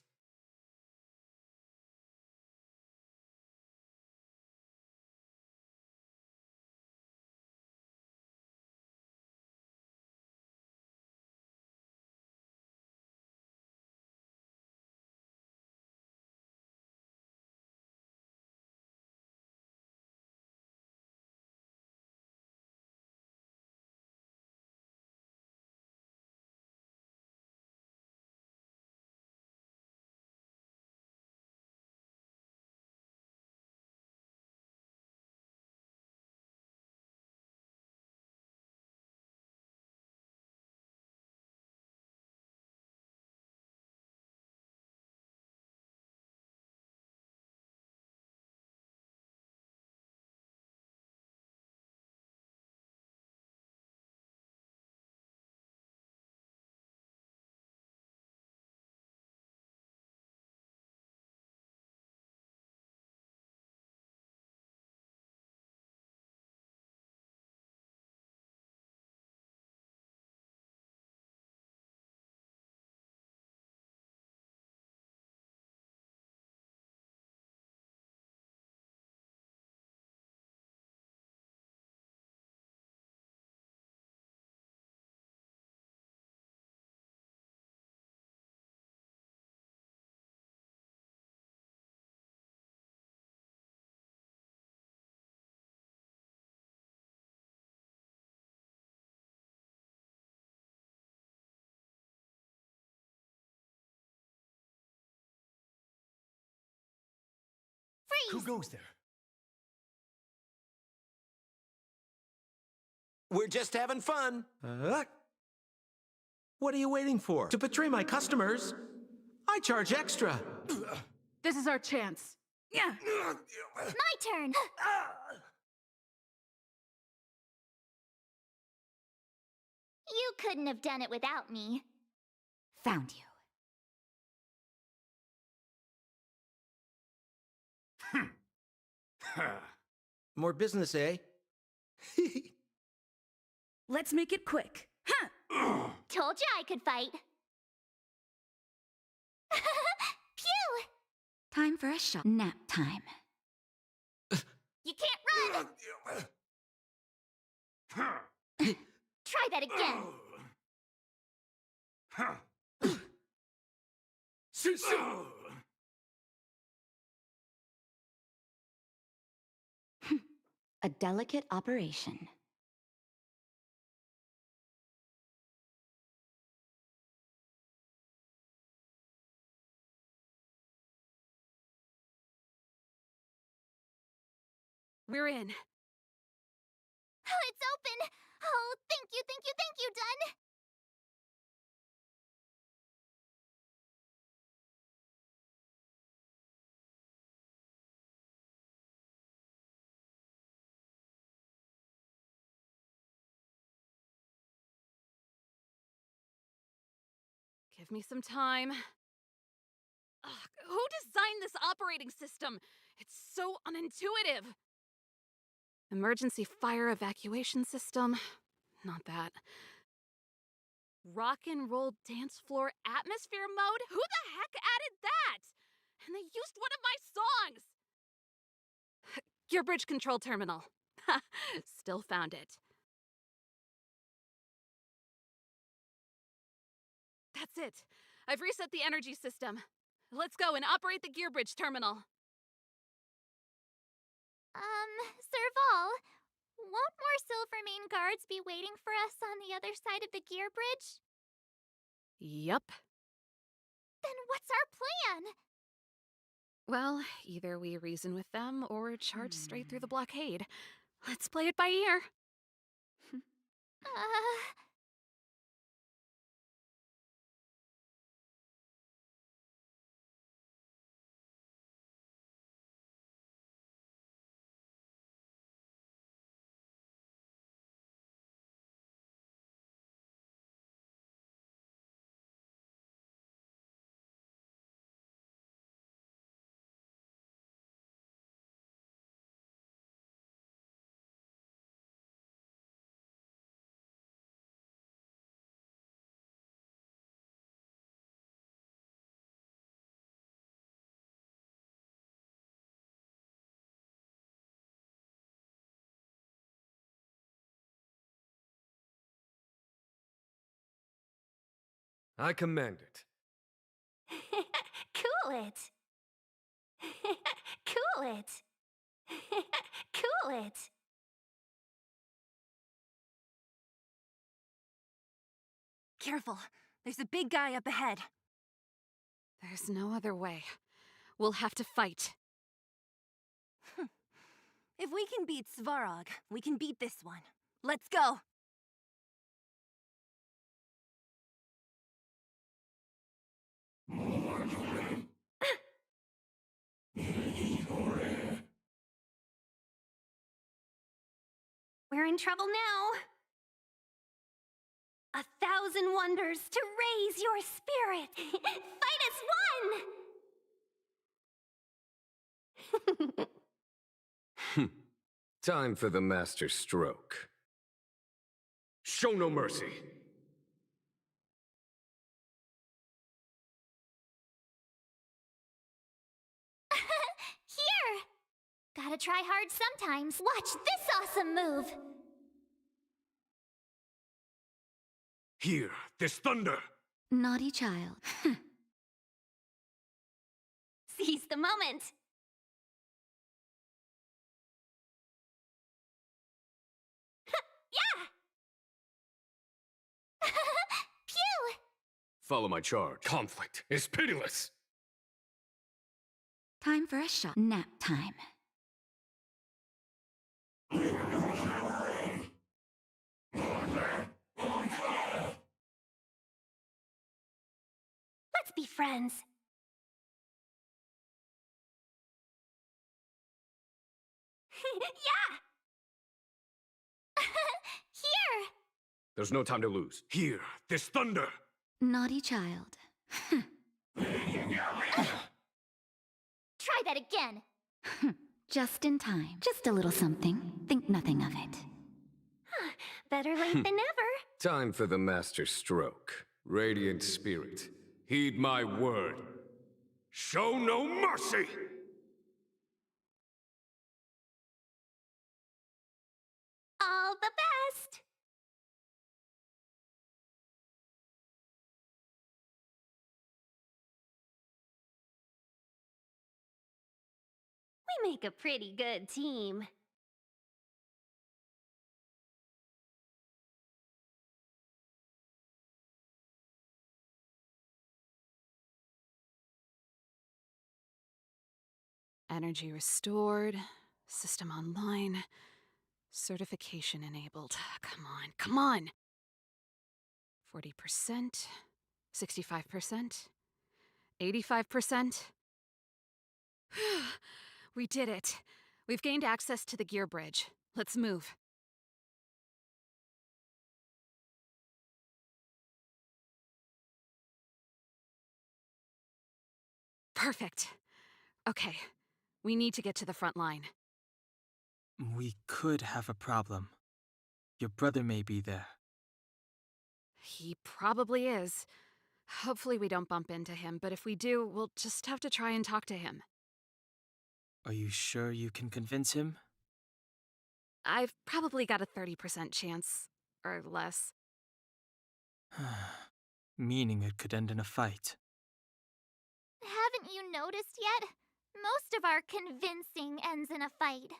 Speaker 10: Freeze!
Speaker 14: Who goes there?
Speaker 3: We're just having fun. What are you waiting for? To betray my customers? I charge extra.
Speaker 5: This is our chance. Yeah.
Speaker 10: My turn! You couldn't have done it without me.
Speaker 17: Found you.
Speaker 3: More business, eh?
Speaker 5: Let's make it quick.
Speaker 10: Told you I could fight. Phew!
Speaker 17: Time for a shot. Nap time.
Speaker 10: You can't run! Try that again.
Speaker 17: A delicate operation.
Speaker 5: We're in.
Speaker 10: It's open! Oh, thank you, Dun!
Speaker 9: Give me some time. Ugh, who designed this operating system? It's so unintuitive. Emergency fire evacuation system. Not that. Rock and roll dance floor atmosphere mode? Who the heck added that? And they used one of my songs! Gear bridge control terminal. Ha! Still found it. That's it. I've reset the energy system. Let's go and operate the gear bridge terminal.
Speaker 10: Serval, won't more Silvermane guards be waiting for us on the other side of the gear bridge?
Speaker 9: Yup.
Speaker 10: Then what's our plan?
Speaker 9: Well, either we reason with them or charge straight through the blockade. Let's play it by ear.
Speaker 18: I command it.
Speaker 10: Cool it. Cool it. Cool it.
Speaker 1: Careful. There's a big guy up ahead.
Speaker 9: There's no other way. We'll have to fight.
Speaker 1: If we can beat Svarog, we can beat this one. Let's go!
Speaker 10: We're in trouble now. 1,000 wonders to raise your spirit. Fight as one.
Speaker 18: Time for the master stroke. Show no mercy.
Speaker 10: Here. Gotta try hard sometimes. Watch this awesome move.
Speaker 18: Here, this thunder.
Speaker 17: Naughty child.
Speaker 10: Seize the moment. Yeah! Pew!
Speaker 18: Follow my charge. Conflict is pitiless.
Speaker 17: Time for a shot. Nap time.
Speaker 10: Let's be friends. Yeah! Here!
Speaker 18: There's no time to lose. Here, this thunder.
Speaker 17: Naughty child.
Speaker 10: Try that again.
Speaker 17: Just in time. Just a little something. Think nothing of it.
Speaker 10: Better late than never.
Speaker 18: Time for the master stroke. Radiant spirit, heed my word. Show no mercy!
Speaker 10: All the best. We make a pretty good team.
Speaker 9: Energy restored. System online. Certification enabled. Come on, come on! 40%. 65%. 85%. We did it. We've gained access to the gear bridge. Let's move. Perfect. Okay, we need to get to the front line.
Speaker 6: We could have a problem. Your brother may be there.
Speaker 9: He probably is. Hopefully we don't bump into him, but if we do, we'll just have to try and talk to him.
Speaker 6: Are you sure you can convince him?
Speaker 9: I've probably got a 30% chance, or less.
Speaker 6: Meaning it could end in a fight.
Speaker 10: Haven't you noticed yet? Most of our convincing ends in a fight.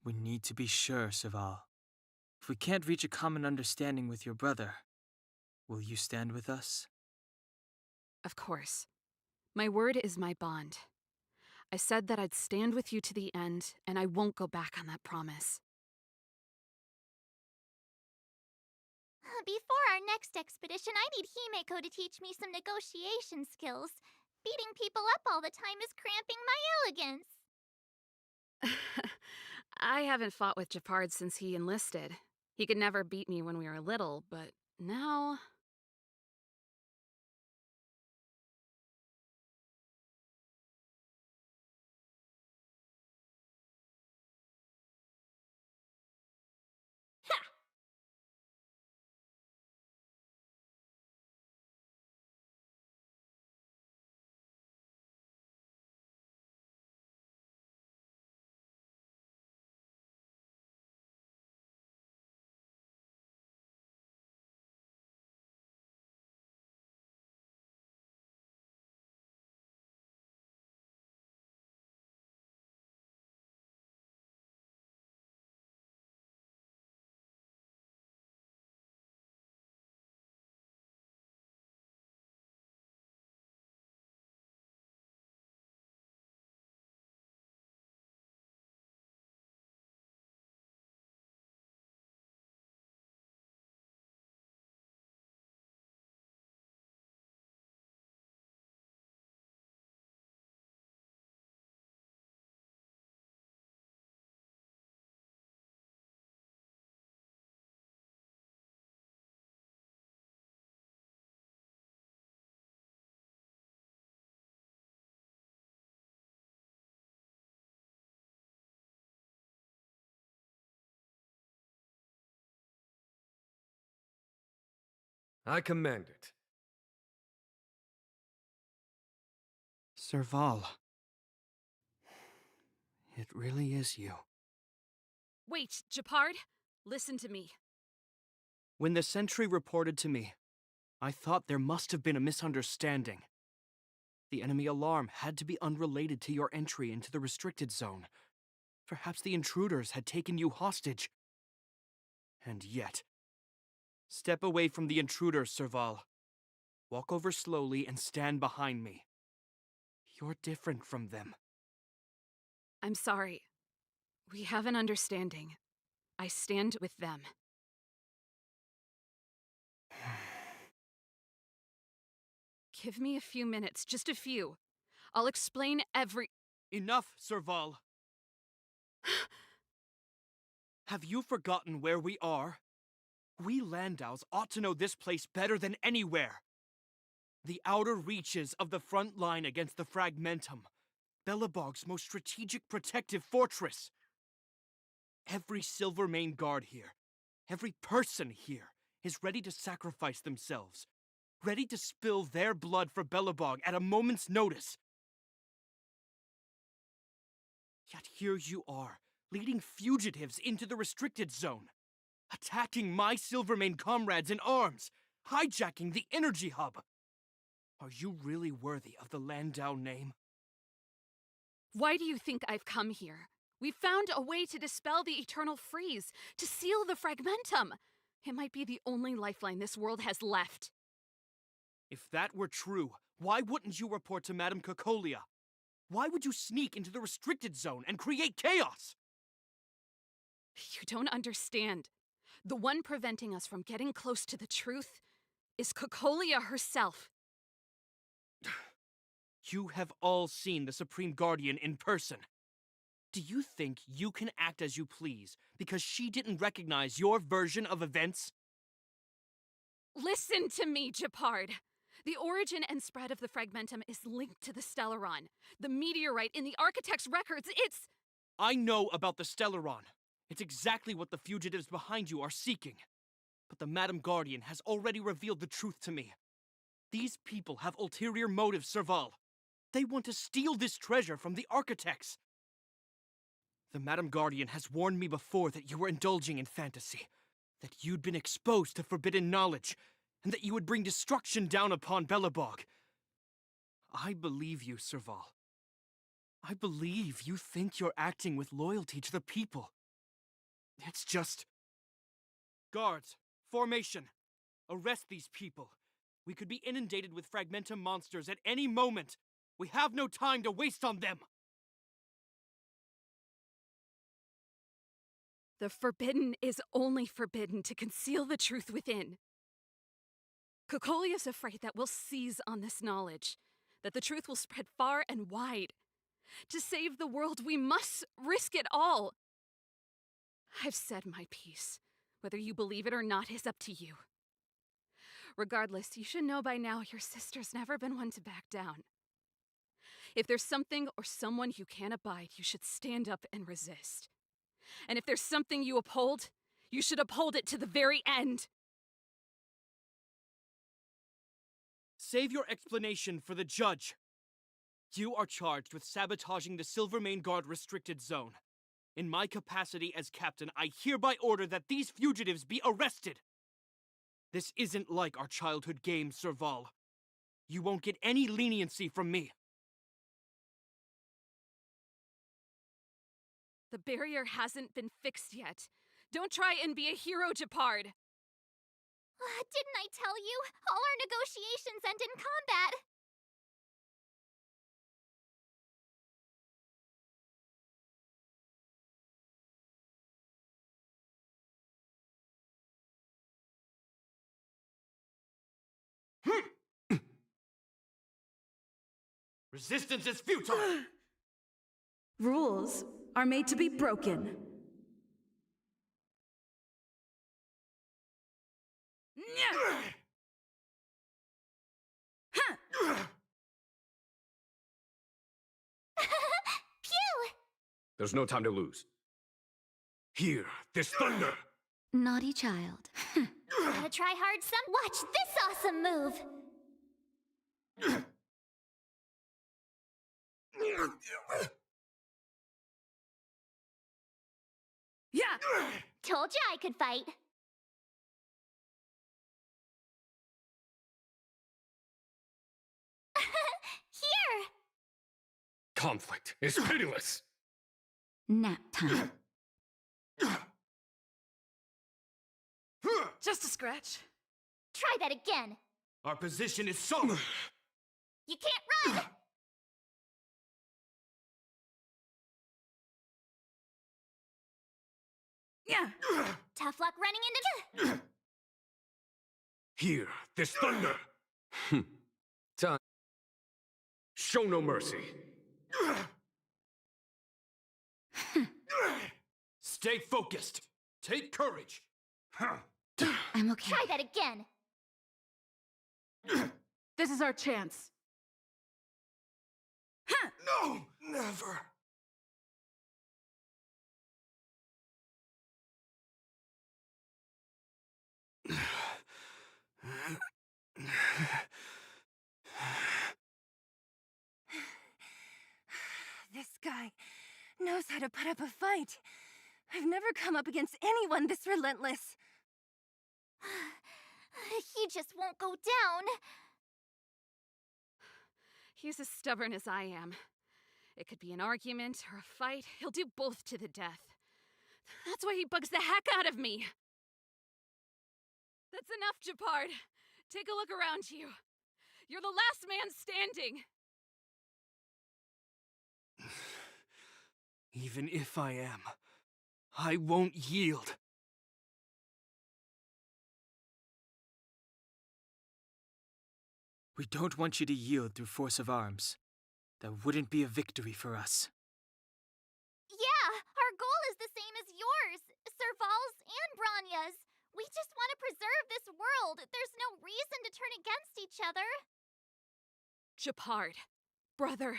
Speaker 6: We need to be sure, Serval. If we can't reach a common understanding with your brother, will you stand with us?
Speaker 9: Of course. My word is my bond. I said that I'd stand with you to the end, and I won't go back on that promise.
Speaker 10: Before our next expedition, I need Himeko to teach me some negotiation skills. Beating people up all the time is cramping my elegance.
Speaker 9: I haven't fought with Japard since he enlisted. He could never beat me when we were little, but now...
Speaker 18: I command it.
Speaker 11: Serval. It really is you.
Speaker 9: Wait, Japard, listen to me.
Speaker 11: When the sentry reported to me, I thought there must have been a misunderstanding. The enemy alarm had to be unrelated to your entry into the restricted zone. Perhaps the intruders had taken you hostage. And yet... Step away from the intruders, Serval. Walk over slowly and stand behind me. You're different from them.
Speaker 9: I'm sorry. We have an understanding. I stand with them. Give me a few minutes, just a few. I'll explain every...
Speaker 11: Enough, Serval. Have you forgotten where we are? We Landaus ought to know this place better than anywhere. The outer reaches of the front line against the Fragmentum. Belobog's most strategic protective fortress. Every Silvermane guard here, every person here, is ready to sacrifice themselves. Ready to spill their blood for Belobog at a moment's notice. Yet here you are, leading fugitives into the restricted zone. Attacking my Silvermane comrades in arms, hijacking the energy hub. Are you really worthy of the Landau name?
Speaker 9: Why do you think I've come here? We found a way to dispel the eternal freeze, to seal the Fragmentum. It might be the only lifeline this world has left.
Speaker 11: If that were true, why wouldn't you report to Madame Cocolia? Why would you sneak into the restricted zone and create chaos?
Speaker 9: You don't understand. The one preventing us from getting close to the truth is Cocolia herself.
Speaker 11: You have all seen the Supreme Guardian in person. Do you think you can act as you please because she didn't recognize your version of events?
Speaker 9: Listen to me, Japard. The origin and spread of the Fragmentum is linked to the Stellaron. The meteorite in the Architect's records, it's...
Speaker 11: I know about the Stellaron. It's exactly what the fugitives behind you are seeking. But the Madam Guardian has already revealed the truth to me. These people have ulterior motives, Serval. They want to steal this treasure from the architects. The Madam Guardian has warned me before that you were indulging in fantasy, that you'd been exposed to forbidden knowledge, and that you would bring destruction down upon Belobog. I believe you, Serval. I believe you think you're acting with loyalty to the people. It's just... Guards, formation. Arrest these people. We could be inundated with Fragmentum monsters at any moment. We have no time to waste on them.
Speaker 9: The forbidden is only forbidden to conceal the truth within. Kokoli is afraid that we'll seize on this knowledge, that the truth will spread far and wide. To save the world, we must risk it all. I've said my piece. Whether you believe it or not is up to you. Regardless, you should know by now your sister's never been one to back down. If there's something or someone you can't abide, you should stand up and resist. And if there's something you uphold, you should uphold it to the very end.
Speaker 11: Save your explanation for the judge. You are charged with sabotaging the Silvermane Guard restricted zone. In my capacity as captain, I hereby order that these fugitives be arrested. This isn't like our childhood game, Serval. You won't get any leniency from me.
Speaker 9: The barrier hasn't been fixed yet. Don't try and be a hero, Japard.
Speaker 10: Didn't I tell you? All our negotiations end in combat.
Speaker 11: Resistance is futile!
Speaker 19: Rules are made to be broken.
Speaker 10: Phew!
Speaker 18: There's no time to lose. Hear this thunder!
Speaker 17: Naughty child.
Speaker 10: Gotta try hard some. Watch this awesome move!
Speaker 19: Yeah!
Speaker 10: Told you I could fight. Here!
Speaker 18: Conflict is pitiless!
Speaker 17: Nap time.
Speaker 19: Just a scratch.
Speaker 10: Try that again.
Speaker 11: Our position is solid.
Speaker 10: You can't run!
Speaker 19: Yeah!
Speaker 10: Tough luck running into the...
Speaker 18: Hear this thunder! Time. Show no mercy.
Speaker 11: Stay focused. Take courage.
Speaker 17: I'm okay.
Speaker 10: Try that again.
Speaker 19: This is our chance.
Speaker 11: No, never.
Speaker 1: This guy knows how to put up a fight. I've never come up against anyone this relentless.
Speaker 10: He just won't go down.
Speaker 9: He's as stubborn as I am. It could be an argument or a fight. He'll do both to the death. That's why he bugs the heck out of me. That's enough, Japard. Take a look around you. You're the last man standing.
Speaker 11: Even if I am, I won't yield. We don't want you to yield through force of arms. That wouldn't be a victory for us.
Speaker 10: Yeah, our goal is the same as yours, Serval's and Branya's. We just want to preserve this world. There's no reason to turn against each other.
Speaker 9: Japard, brother,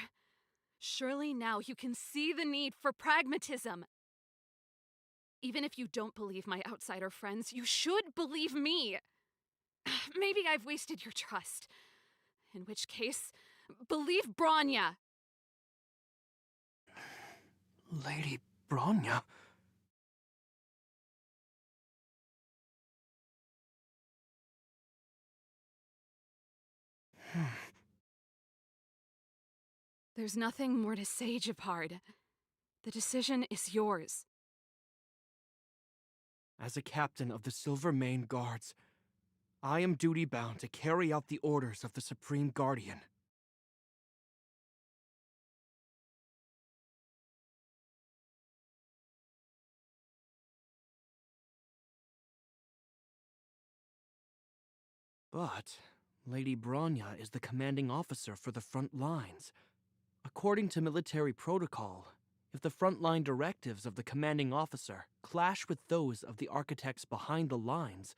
Speaker 9: Surely now you can see the need for pragmatism. Even if you don't believe my outsider friends, you should believe me. Maybe I've wasted your trust. In which case, believe Bronya.
Speaker 11: Lady Bronya?
Speaker 9: There's nothing more to say, Japard. The decision is yours.
Speaker 11: As a captain of the Silvermane Guards, I am duty-bound to carry out the orders of the Supreme Guardian. But Lady Bronya is the commanding officer for the front lines. According to military protocol, if the frontline directives of the commanding officer clash with those of the architects behind the lines,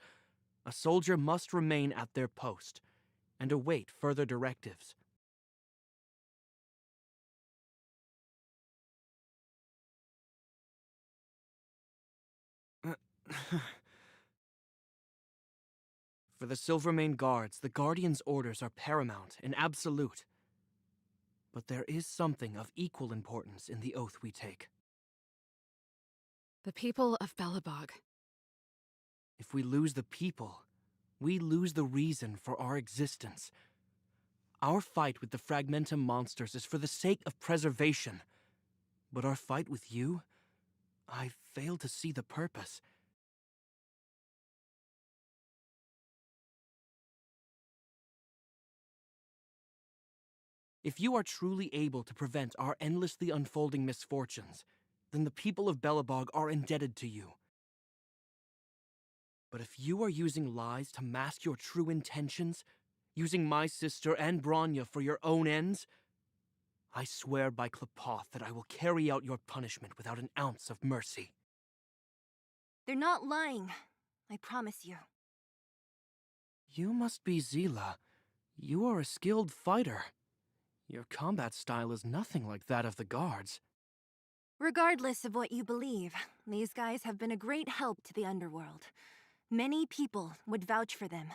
Speaker 11: a soldier must remain at their post and await further directives. For the Silvermane Guards, the Guardian's orders are paramount and absolute. But there is something of equal importance in the oath we take.
Speaker 9: The people of Belobog.
Speaker 11: If we lose the people, we lose the reason for our existence. Our fight with the Fragmentum monsters is for the sake of preservation. But our fight with you? I fail to see the purpose. If you are truly able to prevent our endlessly unfolding misfortunes, then the people of Belobog are indebted to you. But if you are using lies to mask your true intentions, using my sister and Bronya for your own ends, I swear by Klapoth that I will carry out your punishment without an ounce of mercy.
Speaker 1: They're not lying. I promise you.
Speaker 11: You must be Zila. You are a skilled fighter. Your combat style is nothing like that of the guards.
Speaker 1: Regardless of what you believe, these guys have been a great help to the underworld. Many people would vouch for them.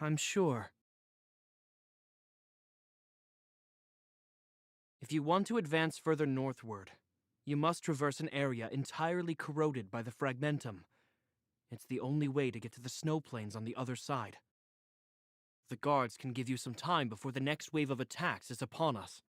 Speaker 11: I'm sure. If you want to advance further northward, you must traverse an area entirely corroded by the Fragmentum. It's the only way to get to the snow plains on the other side. The guards can give you some time before the next wave of attacks is upon us.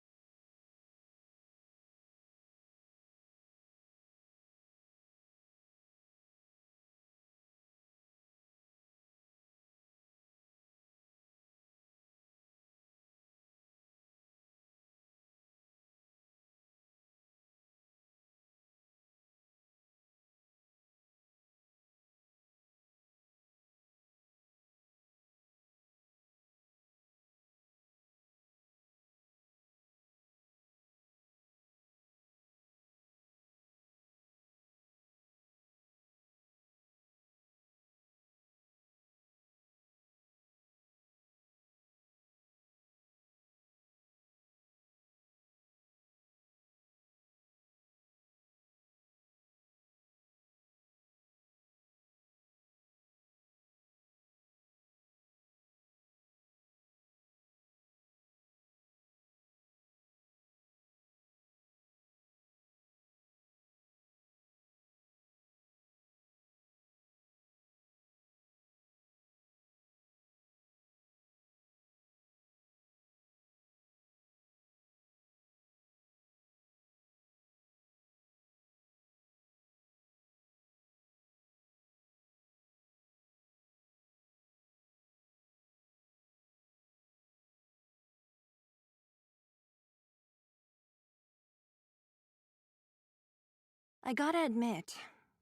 Speaker 1: I gotta admit,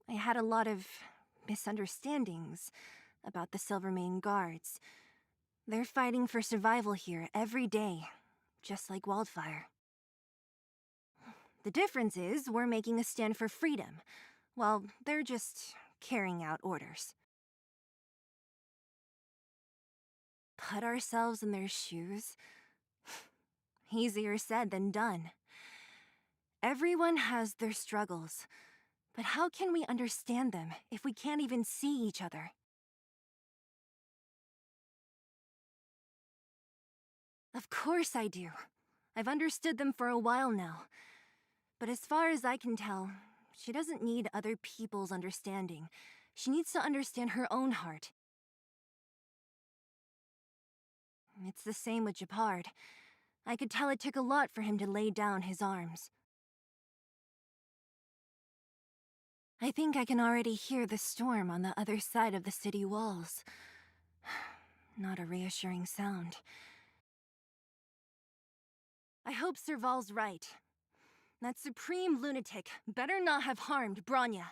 Speaker 1: I had a lot of misunderstandings about the Silvermane Guards. They're fighting for survival here every day, just like Wildfire. The difference is we're making a stand for freedom, while they're just carrying out orders. Put ourselves in their shoes. Easier said than done. Everyone has their struggles, but how can we understand them if we can't even see each other? Of course I do. I've understood them for a while now. But as far as I can tell, she doesn't need other people's understanding. She needs to understand her own heart. It's the same with Japard. I could tell it took a lot for him to lay down his arms. I think I can already hear the storm on the other side of the city walls. Not a reassuring sound. I hope Serval's right. That supreme lunatic better not have harmed Bronya.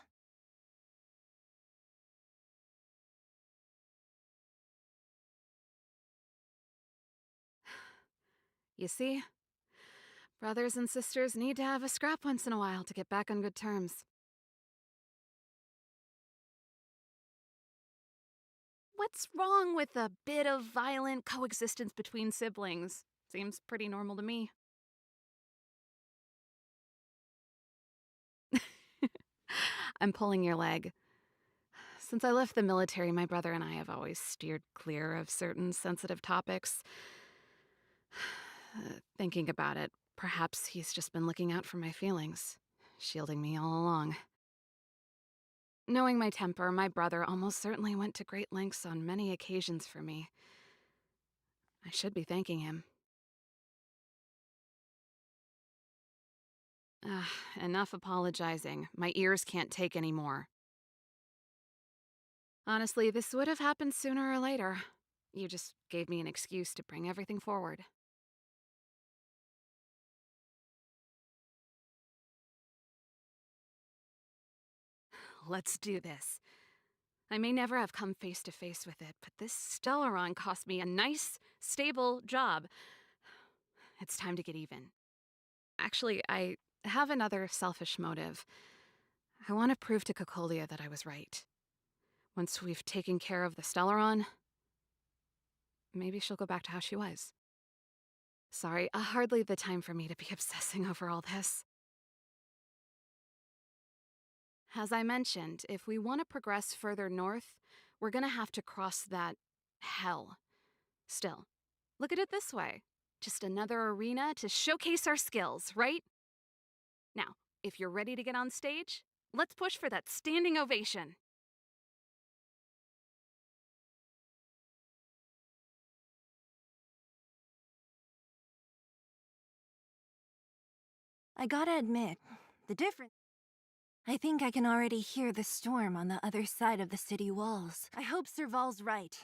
Speaker 9: You see? Brothers and sisters need to have a scrap once in a while to get back on good terms. What's wrong with a bit of violent coexistence between siblings? Seems pretty normal to me. I'm pulling your leg. Since I left the military, my brother and I have always steered clear of certain sensitive topics. Thinking about it, perhaps he's just been looking out for my feelings, shielding me all along. Knowing my temper, my brother almost certainly went to great lengths on many occasions for me. I should be thanking him. Enough apologizing. My ears can't take any more. Honestly, this would have happened sooner or later. You just gave me an excuse to bring everything forward. Let's do this. I may never have come face to face with it, but this Stellaron cost me a nice, stable job. It's time to get even. Actually, I have another selfish motive. I want to prove to Cocolia that I was right. Once we've taken care of the Stellaron, maybe she'll go back to how she was. Sorry, hardly the time for me to be obsessing over all this. As I mentioned, if we want to progress further north, we're gonna have to cross that hell. Still, look at it this way. Just another arena to showcase our skills, right? Now, if you're ready to get on stage, let's push for that standing ovation.
Speaker 1: I gotta admit, the difference... I think I can already hear the storm on the other side of the city walls. I hope Serval's right.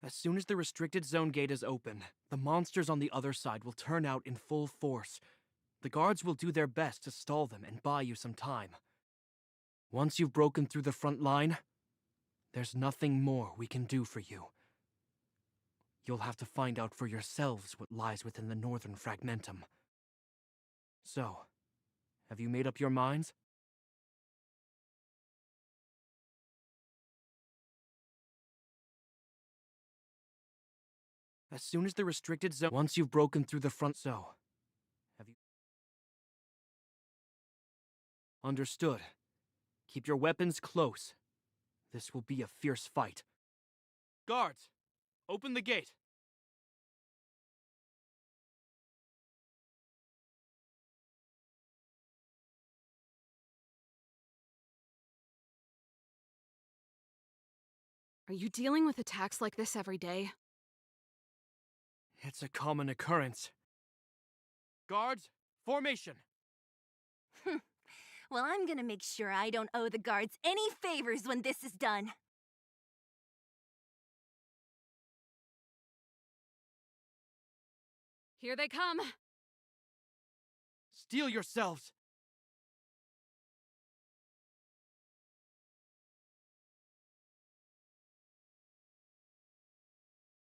Speaker 11: As soon as the restricted zone gate is open, the monsters on the other side will turn out in full force. The guards will do their best to stall them and buy you some time. Once you've broken through the front line, there's nothing more we can do for you. You'll have to find out for yourselves what lies within the northern fragmentum. So, have you made up your minds? As soon as the restricted zone... Once you've broken through the front... So, have you... Understood. Keep your weapons close. This will be a fierce fight. Guards, open the gate.
Speaker 9: Are you dealing with attacks like this every day?
Speaker 11: It's a common occurrence. Guards, formation!
Speaker 1: Well, I'm gonna make sure I don't owe the guards any favors when this is done.
Speaker 9: Here they come!
Speaker 11: Steel yourselves!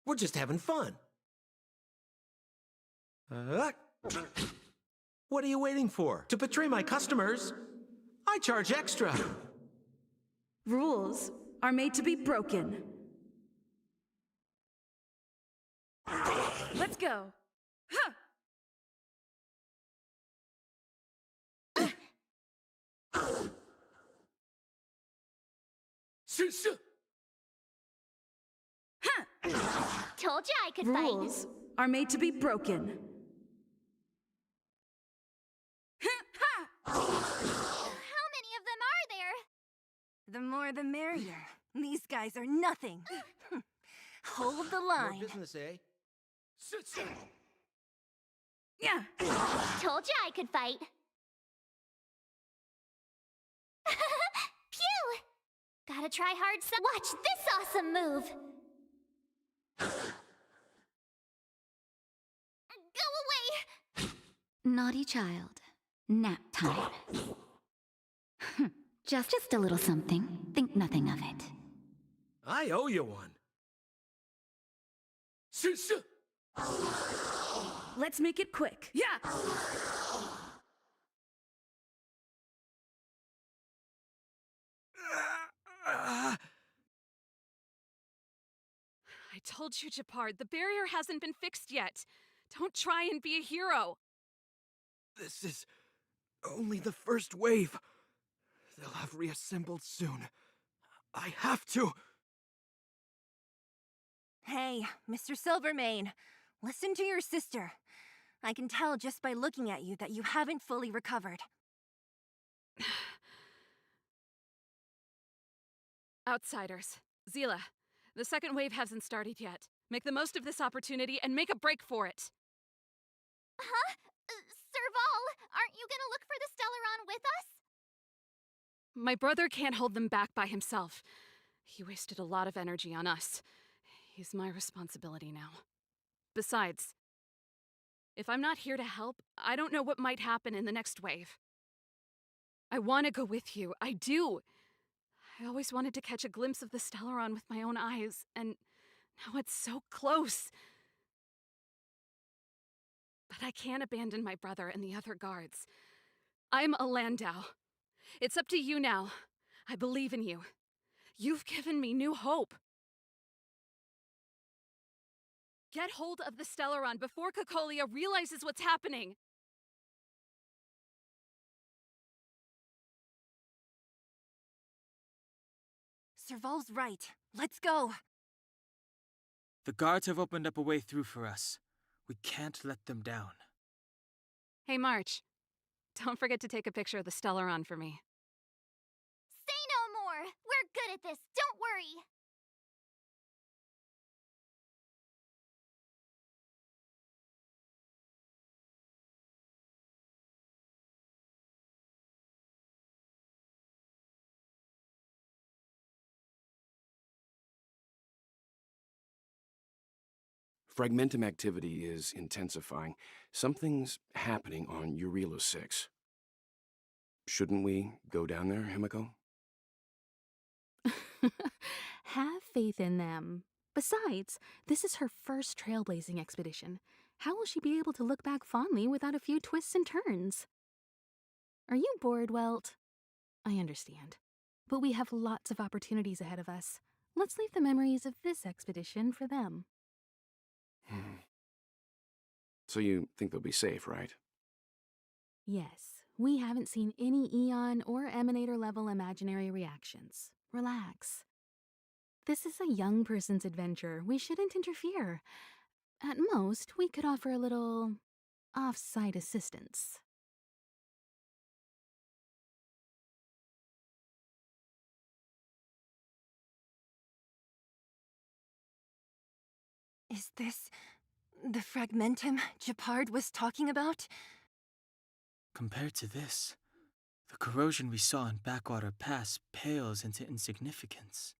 Speaker 3: We're just having fun. What are you waiting for? To betray my customers? I charge extra.
Speaker 19: Rules are made to be broken. Let's go. Ha!
Speaker 10: Told you I could
Speaker 19: Rules are made to be broken.
Speaker 10: How many of them are there?
Speaker 1: The more the merrier. These guys are nothing. Hold the line.
Speaker 3: More business, eh?
Speaker 19: Yeah.
Speaker 10: Told you I could fight. Phew! Gotta try hard Watch this awesome move! Go away!
Speaker 17: Naughty child. Nap time. Just a little something. Think nothing of it.
Speaker 3: I owe you one.
Speaker 19: Let's make it quick. Yeah.
Speaker 9: I told you, Japard, the barrier hasn't been fixed yet. Don't try and be a hero.
Speaker 11: This is only the first wave. They'll have reassembled soon. I have to.
Speaker 1: Hey, Mr. Silvermane, listen to your sister. I can tell just by looking at you that you haven't fully recovered.
Speaker 9: Outsiders. Zila, the second wave hasn't started yet. Make the most of this opportunity and make a break for it.
Speaker 10: Huh? Serval, aren't you gonna look for the Stellaron with us?
Speaker 9: My brother can't hold them back by himself. He wasted a lot of energy on us. He's my responsibility now. Besides, if I'm not here to help, I don't know what might happen in the next wave. I want to go with you. I do. I always wanted to catch a glimpse of the Stellaron with my own eyes, and now it's so close. But I can't abandon my brother and the other guards. I'm a Landau. It's up to you now. I believe in you. You've given me new hope. Get hold of the Stellaron before Cocolia realizes what's happening.
Speaker 1: Serval's right. Let's go.
Speaker 6: The guards have opened up a way through for us. We can't let them down.
Speaker 9: Hey, March. Don't forget to take a picture of the Stellaron for me.
Speaker 10: Say no more! We're good at this, don't worry!
Speaker 20: Fragmentum activity is intensifying. Something's happening on Urilo 6. Shouldn't we go down there, Himiko?
Speaker 9: Have faith in them. Besides, this is her first trailblazing expedition. How will she be able to look back fondly without a few twists and turns? Are you bored, Welt? I understand. But we have lots of opportunities ahead of us. Let's leave the memories of this expedition for them.
Speaker 20: So you think they'll be safe, right?
Speaker 9: Yes, we haven't seen any Eon or Emanator level imaginary reactions. Relax. This is a young person's adventure. We shouldn't interfere. At most, we could offer a little off-site assistance.
Speaker 1: Is this the fragmentum Japard was talking about?
Speaker 6: Compared to this, the corrosion we saw in Backwater Pass pales into insignificance.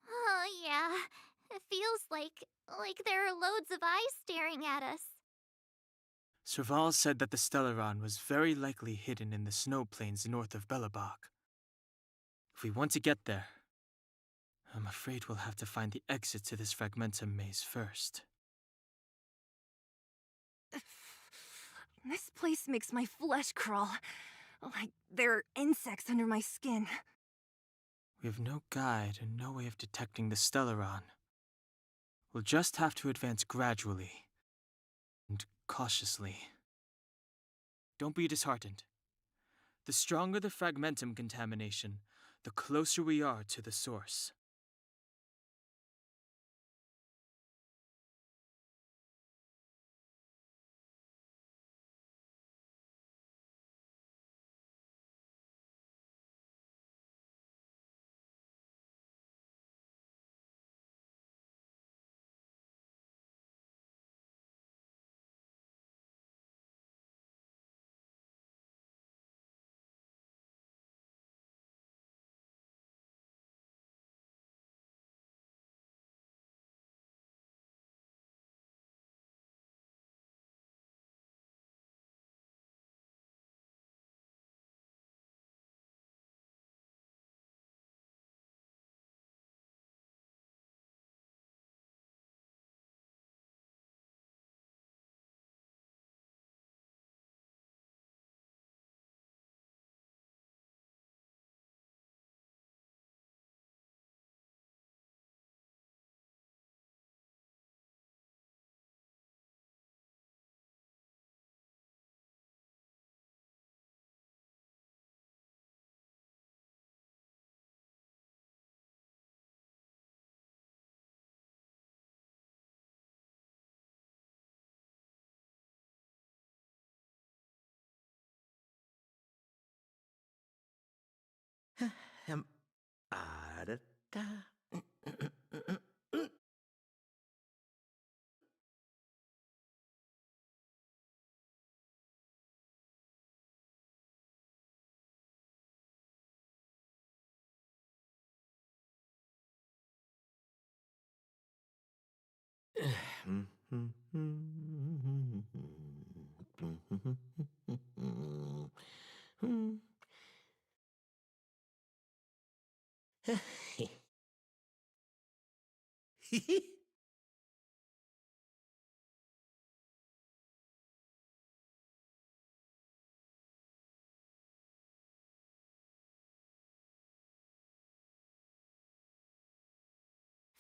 Speaker 10: Oh, yeah. It feels like there are loads of eyes staring at us.
Speaker 6: Serval said that the Stellaron was very likely hidden in the snow plains north of Belobog. If we want to get there, I'm afraid we'll have to find the exit to this fragmentum maze first.
Speaker 1: This place makes my flesh crawl. Like there are insects under my skin.
Speaker 6: We have no guide and no way of detecting the Stellaron. We'll just have to advance gradually and cautiously. Don't be disheartened. The stronger the fragmentum contamination, the closer we are to the source.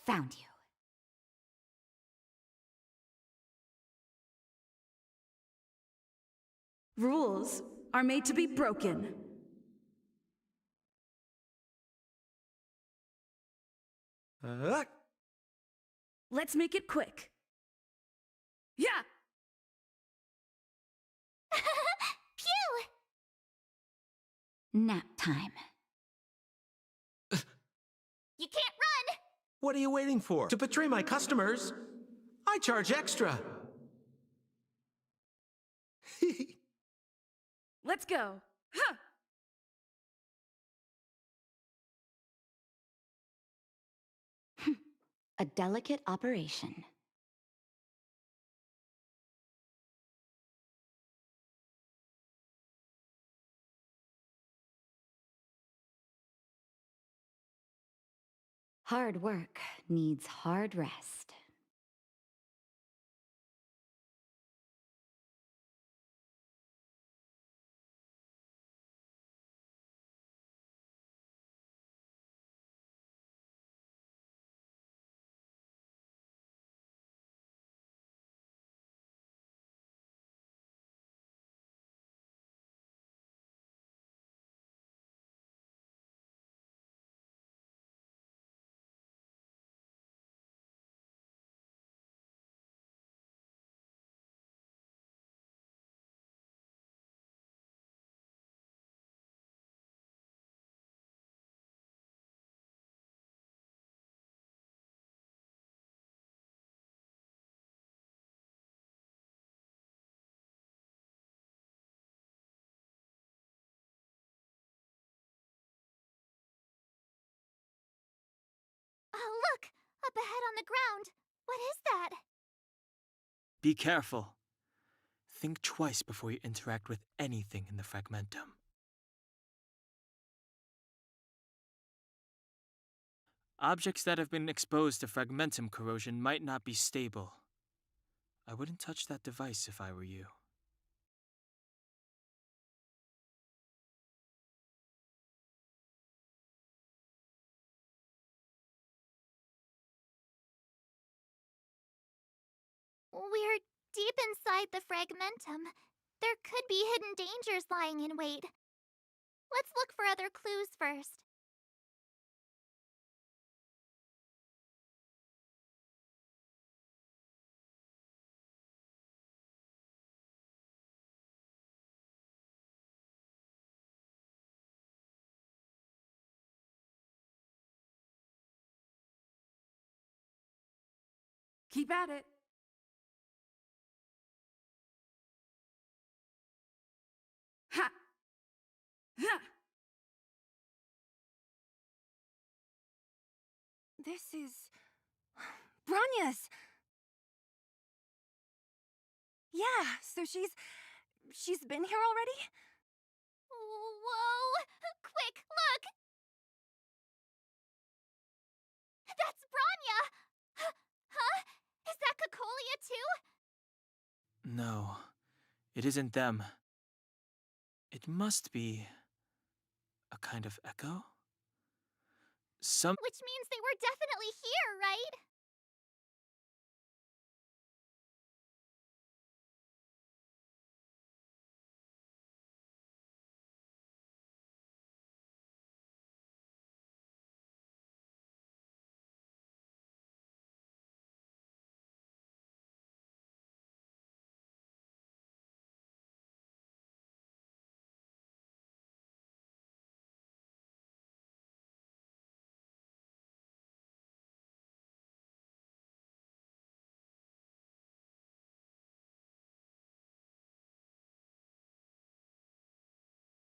Speaker 17: Found you.
Speaker 19: Rules are made to be broken. Let's make it quick. Yeah!
Speaker 10: Phew!
Speaker 17: Nap time.
Speaker 10: You can't run!
Speaker 3: What are you waiting for? To betray my customers? I charge extra.
Speaker 19: Let's go. Huh!
Speaker 17: a delicate operation. Hard work needs hard rest.
Speaker 10: Oh, look! Up ahead on the ground! What is that?
Speaker 6: Be careful. Think twice before you interact with anything in the fragmentum. Objects that have been exposed to fragmentum corrosion might not be stable. I wouldn't touch that device if I were you.
Speaker 10: We're deep inside the fragmentum. There could be hidden dangers lying in wait. Let's look for other clues first.
Speaker 19: Keep at it. Ha! Ha!
Speaker 1: This is... Bronya's! Yeah, so she's been here already?
Speaker 10: Whoa! Quick, look! That's Bronya! Huh? Is that Cocolia too?
Speaker 6: No, it isn't them. It must be a kind of echo?
Speaker 10: Which means they were definitely here, right?